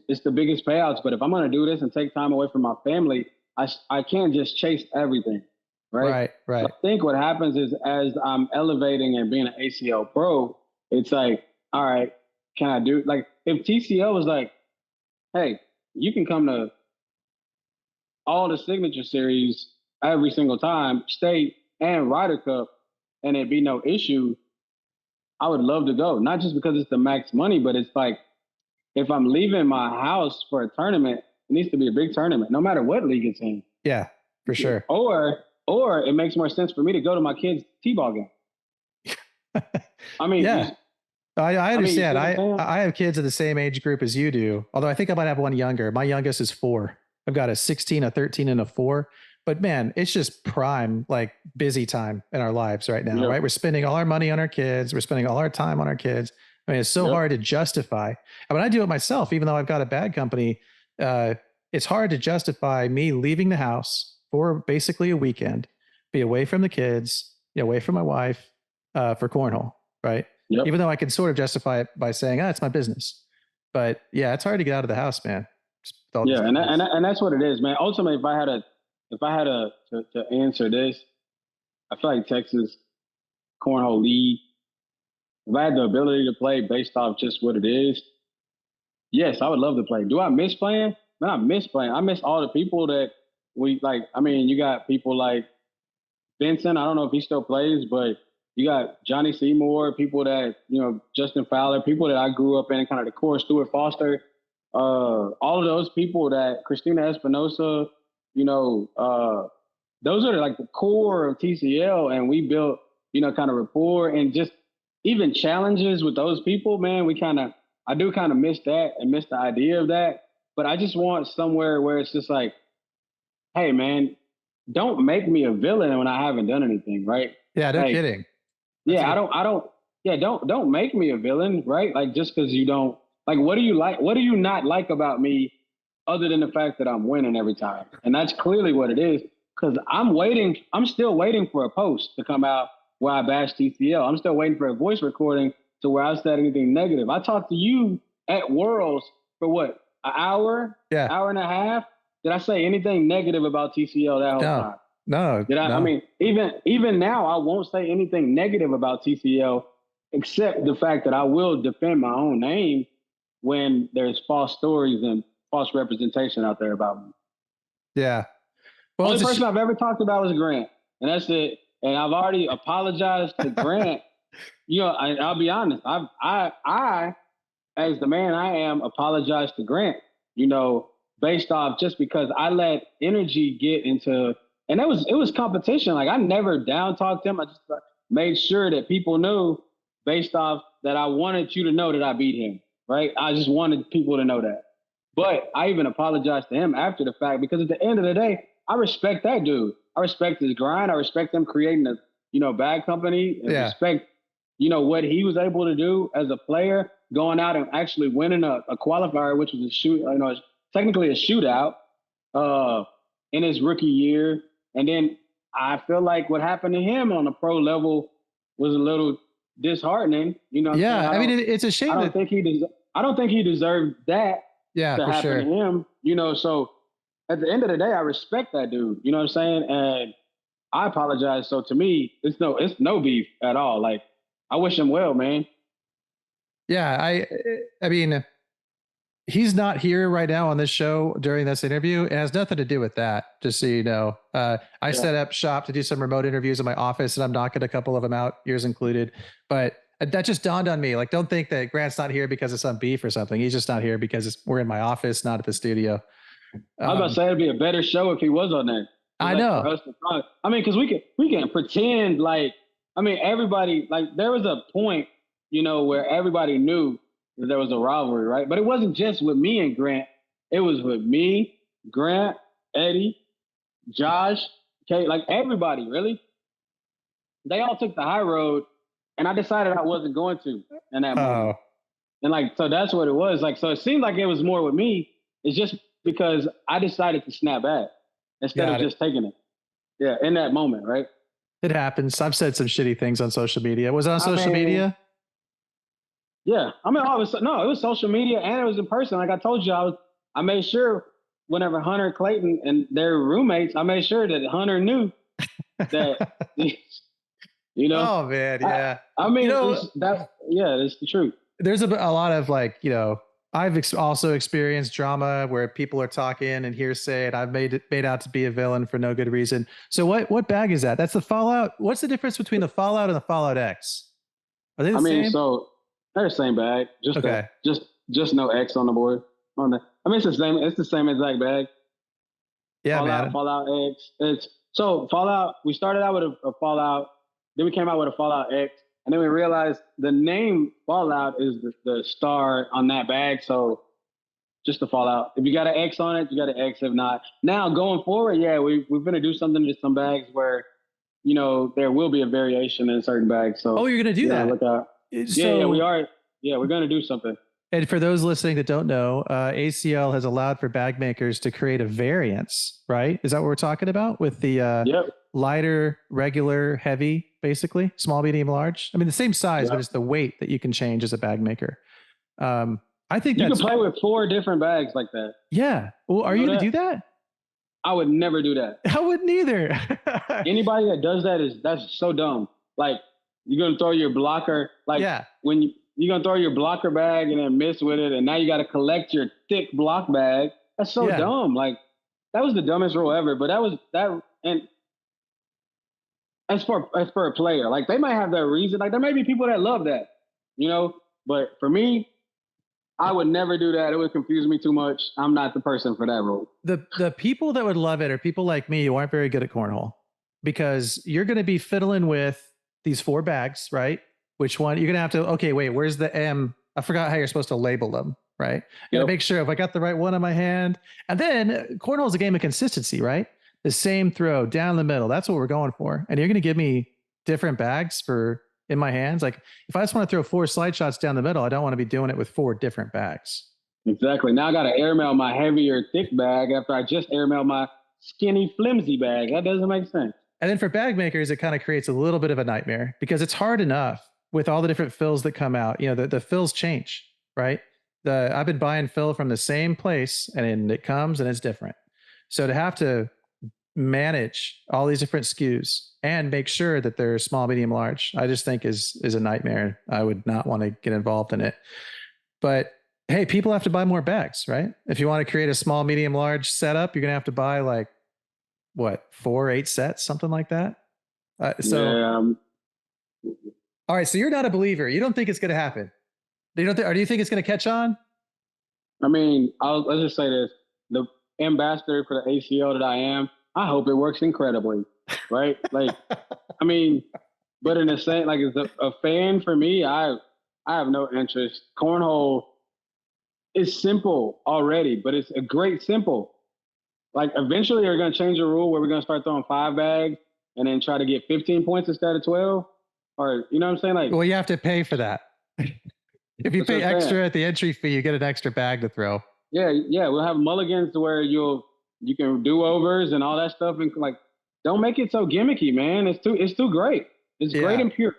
it's the biggest payouts. But if I'm going to do this and take time away from my family, I can't just chase everything. Right. So I think what happens is, as I'm elevating and being an ACL pro, it's like, all right, can I do, like, if TCL was like, hey, you can come to all the signature series every single time, state and Ryder Cup, and it'd be no issue, I would love to go. Not just because it's the max money, but it's like, if I'm leaving my house for a tournament, it needs to be a big tournament, no matter what league it's in. Yeah, for sure. Or it makes more sense for me to go to my kids' t-ball game. I mean, I understand. I have kids of the same age group as you do, although I think I might have one younger. My youngest is 4. I've got a 16, a 13, and a 4. But man, it's just prime, like, busy time in our lives right now, right? We're spending all our money on our kids. We're spending all our time on our kids. I mean, it's so hard to justify. I mean, I do it myself, even though I've got a bad company. it's hard to justify me leaving the house for basically a weekend, be away from the kids, away from my wife, for cornhole, right? Yep. Even though I can sort of justify it by saying, it's my business. But yeah, it's hard to get out of the house, man. Yeah, and that's what it is, man. Ultimately, if I had to answer this, I feel like Texas cornhole league. If I had the ability to play based off just what it is, yes, I would love to play. Do I miss playing? Man, I miss playing. I miss all the people that we like. I mean, you got people like Benson. I don't know if he still plays, but you got Johnny Seymour, people that, Justin Fowler, people that I grew up in, kind of the core, Stuart Foster, all of those people that Christina Espinosa, those are like the core of TCL. And we built, kind of rapport and just even challenges with those people, man. I do kind of miss that and miss the idea of that. But I just want somewhere where it's just like, hey, man, don't make me a villain when I haven't done anything, right? Yeah, no kidding. Yeah, don't make me a villain, right? Like, just because you don't, like, what do you like? What do you not like about me other than the fact that I'm winning every time? And that's clearly what it is. Because I'm still waiting for a post to come out where I bash TCL. I'm still waiting for a voice recording to where I said anything negative. I talked to you at Worlds for what, an hour, hour and a half? Did I say anything negative about TCL that whole time? No. Did I? No. I mean, even now, I won't say anything negative about TCL, except the fact that I will defend my own name when there's false stories and false representation out there about me. Yeah. Well, only person I've ever talked about was Grant, and that's it. And I've already apologized to Grant. I'll be honest. I, as the man I am, apologized to Grant. Based off just because I let energy get into. And it was competition. Like, I never down talked him. I just made sure that people knew based off that I wanted you to know that I beat him, right? I just wanted people to know that. But I even apologized to him after the fact because at the end of the day, I respect that dude. I respect his grind. I respect him creating a, bag company. And respect, what he was able to do as a player, going out and actually winning a qualifier, which was technically a shootout in his rookie year. And then I feel like what happened to him on the pro level was a little disheartening. Yeah, I mean, it's a shame. I don't think he deserved that. Yeah, to happen to him. So at the end of the day, I respect that dude. You know what I'm saying? And I apologize. So to me, it's no beef at all. Like, I wish him well, man. Yeah, I mean, he's not here right now on this show during this interview. It has nothing to do with that, just so you know. I set up shop to do some remote interviews in my office, and I'm knocking a couple of them out, yours included. But that just dawned on me. Like, don't think that Grant's not here because of some beef or something. He's just not here because we're in my office, not at the studio. I was about to say it'd be a better show if he was on there. I know. I mean, because we can pretend like, everybody, like, there was a point, where everybody knew that there was a rivalry, right? But it wasn't just with me and Grant. It was with me, Grant, Eddie, Josh, Kate, like everybody, really. They all took the high road, and I decided I wasn't going to in that moment. And so that's what it was. Like, so it seemed like it was more with me. It's just because I decided to snap back instead of just taking it. Yeah, in that moment, right? It happens. I've said some shitty things on social media. Was it on social media? Yeah, it was social media and it was in person. Like I told you, I made sure whenever Hunter Clayton and their roommates, I made sure that Hunter knew that, Oh man, yeah. It's the truth. There's a lot of I've also experienced drama where people are talking and hearsay, and I've made out to be a villain for no good reason. So what bag is that? That's the Fallout. What's the difference between the Fallout and the Fallout X? Are they the same? So they're the same bag. Just okay. Just no X on the board. It's the same. It's the same exact bag. Yeah, Fallout, man. Fallout X. So Fallout. We started out with a Fallout. Then we came out with a Fallout X. And then we realized the name Fallout is the star on that bag. So just the Fallout. If you got an X on it, you got an X. If not, now going forward, we're going to do something to some bags where, there will be a variation in certain bags. So you're going to do that? Look out. Yeah, we are. Yeah, we're going to do something. And for those listening that don't know, ACL has allowed for bag makers to create a variance, right? Is that what we're talking about with the Yep. lighter, regular, heavy, basically small, medium, large? I mean, the same size, but Yep. it's the weight that you can change as a bag maker. Um, I think You can that's, play with 4 different bags like that. yeah. Well, are You you know going to that? do that? I would never do that. I wouldn't either. Anybody that does that that's so dumb. Like you're gonna throw your blocker, like Yeah. when you're gonna throw your blocker bag and then miss with it, and now you got to collect your thick block bag. That's so Yeah. dumb. Like that was the dumbest rule ever. But that was that, and as for a player, like they might have their reason. Like there may be people that love that, you know. But for me, I would never do that. It would confuse me too much. I'm not the person for that rule. The people that would love it are people like me who aren't very good at cornhole, because you're going to be fiddling with these 4 bags, right? Which one you're going to have to, okay, wait, where's the M? I forgot how you're supposed to label them, right? You got to Yep. make sure if I got the right one in my hand. And then cornhole is a game of consistency, right? The same throw down the middle. That's what we're going for. And you're going to give me different bags for in my hands. Like if I just want to throw 4 slide shots down the middle, I don't want to be doing it with 4 different bags. Exactly. Now I got to airmail my heavier, thick bag after I just airmailed my skinny, flimsy bag. That doesn't make sense. And then for bag makers, it kind of creates a little bit of a nightmare because it's hard enough with all the different fills that come out. You know, the fills change, right? I've been buying fill from the same place and it comes and it's different. So to have to manage all these different SKUs and make sure that they're small, medium, large, I just think is a nightmare. I would not want to get involved in it. But hey, people have to buy more bags, right? If you want to create a small, medium, large setup, you're gonna have to buy like what 4, 8 sets, something like that. Yeah. All right, so you're not a believer. You don't think it's gonna happen. You don't think, or do you think it's gonna catch on? I mean, let's just say this: the ambassador for the ACL that I am, I hope it works incredibly, right? Like, I mean, but in a sense, like as a fan for me, I have no interest. Cornhole is simple already, but it's a great simple. Like eventually, they're going to change the rule where we're going to start throwing 5 bags and then try to get 15 points instead of 12. Or you know what I'm saying? Like, Well, you have to pay for that. If you that's what pay I'm saying. extra at the entry fee, you get an extra bag to throw. Yeah, yeah, we'll have mulligans to where you can do overs and all that stuff, and like, don't make it so gimmicky, man. It's too great. It's great Yeah. and pure.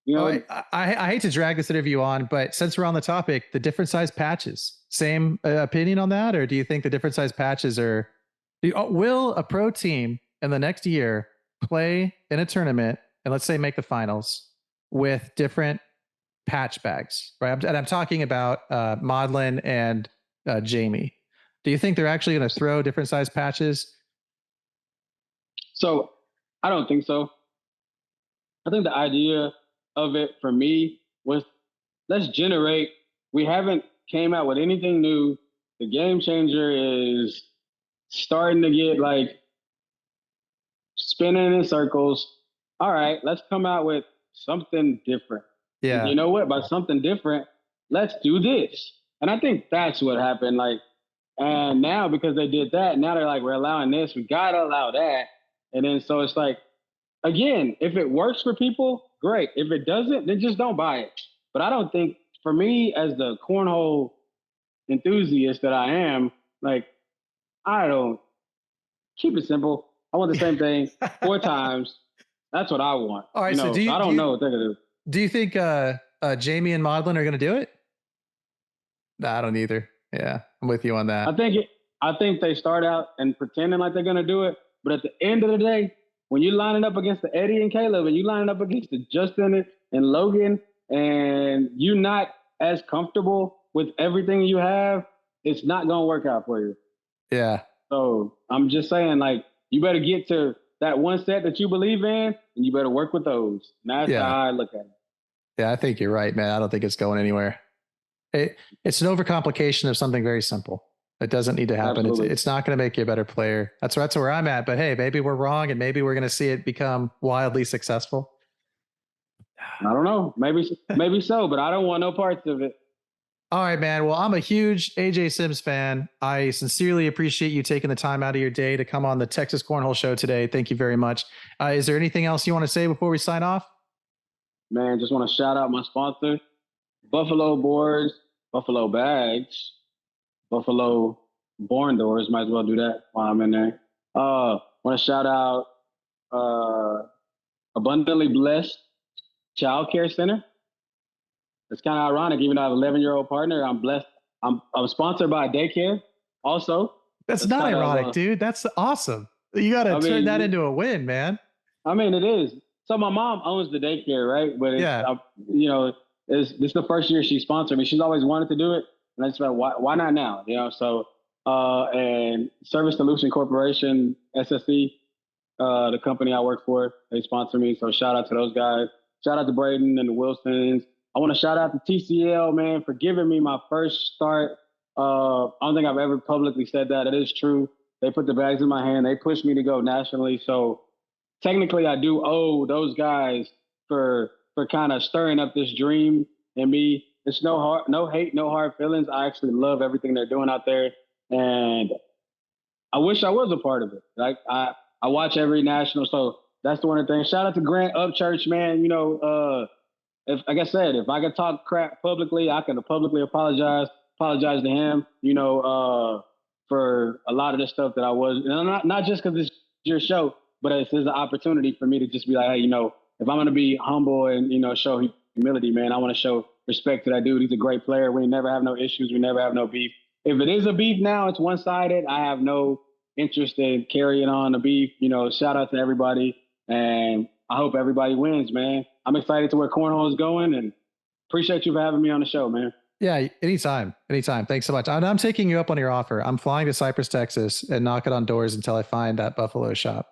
You Oh, know, I hate to drag this interview on, but since we're on the topic, the different size patches, same opinion on that? Or do you think the different size patches are, will a pro team in the next year play in a tournament and let's say make the finals with different patch bags, right? And I'm talking about Maudlin and Jamie. Do you think they're actually going to throw different size patches? so I don't think so. I think the idea of it for me was let's generate. We haven't came out with anything new. The game changer is starting to get like spinning in circles. All right, let's come out with something different. And Yeah. you know what? By something different, let's do this. And I think that's what happened. Like, and now because they did that, now they're like, we're allowing this, we gotta allow that. And then so it's like, again, if it works for people, great. If it doesn't, then just don't buy it. But I don't think for me as the cornhole enthusiast that I am, like, I don't keep it simple. I want the same thing 4 times. That's what I want. All right. So So I don't know what they're gonna do. do you think Jamie and Maudlin are going to do it? No, I don't either. Yeah, I'm with you on that. I think they start out and pretending like they're gonna do it, but at the end of the day, when you're lining up against the Eddie and Caleb, and you lining up against the Justin and Logan, and you're not as comfortable with everything you have, it's not gonna work out for you. Yeah. So I'm just saying, like, you better get to that one set that you believe in, and you better work with those. And that's Yeah. how I look at it. Yeah, I think you're right, man. I don't think it's going anywhere. It's an overcomplication of something very simple. It doesn't need to happen. It's not going to make you a better player. That's where I'm at. But hey, maybe we're wrong, and maybe we're going to see it become wildly successful. I don't know. Maybe so, but I don't want no parts of it. All right, man. Well, I'm a huge AJ Sims fan. I sincerely appreciate you taking the time out of your day to come on the Texas Cornhole Show today. Thank you very much. Is there anything else you want to say before we sign off? Man, just want to shout out my sponsor, Buffalo Boards. Buffalo Bags, Buffalo Born Doors. Might as well do that while I'm in there. Want to shout out Abundantly Blessed Child Care Center. It's kind of ironic, even though I have an 11-year-old partner. I'm blessed. I'm sponsored by a daycare. Also, That's not ironic, dude. That's awesome. You got to turn that into a win, man. I mean, it is. So my mom owns the daycare, right? But it's, you know, this is the first year she sponsored me. She's always wanted to do it, and I just thought, why not now? You know, so and Service Solution Corporation, SSC, the company I work for, they sponsor me. So shout out to those guys. Shout out to Braden and the Wilsons. I want to shout out to TCL, man, for giving me my first start. I don't think I've ever publicly said that. It is true. They put the bags in my hand. They pushed me to go nationally. So technically, I do owe those guys for kind of stirring up this dream in me. It's no hate, no hard feelings. I actually love everything they're doing out there, and I wish I was a part of it. Like I watch every national, so that's the one thing. Shout out to Grant Upchurch, man. You know, if like I said, if I could talk crap publicly, I can publicly apologize to him. You know, for a lot of the stuff that I was, and not just because it's your show, but it's an opportunity for me to just be like, hey, you know, if I'm going to be humble and, you know, show humility, man, I want to show respect to that dude. He's a great player. We never have no issues. We never have no beef. If it is a beef now, it's one-sided. I have no interest in carrying on the beef. You know, shout out to everybody. And I hope everybody wins, man. I'm excited to where Cornhole is going, and appreciate you for having me on the show, man. Yeah, anytime. Thanks so much. And I'm taking you up on your offer. I'm flying to Cypress, Texas, and knocking on doors until I find that Buffalo shop.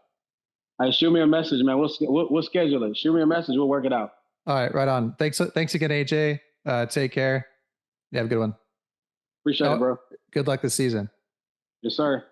All right, shoot me a message, man. We'll schedule it. Shoot me a message. We'll work it out. All right, right on. Thanks again, AJ. Take care. You have a good one. Appreciate it, bro. Good luck this season. Yes, sir.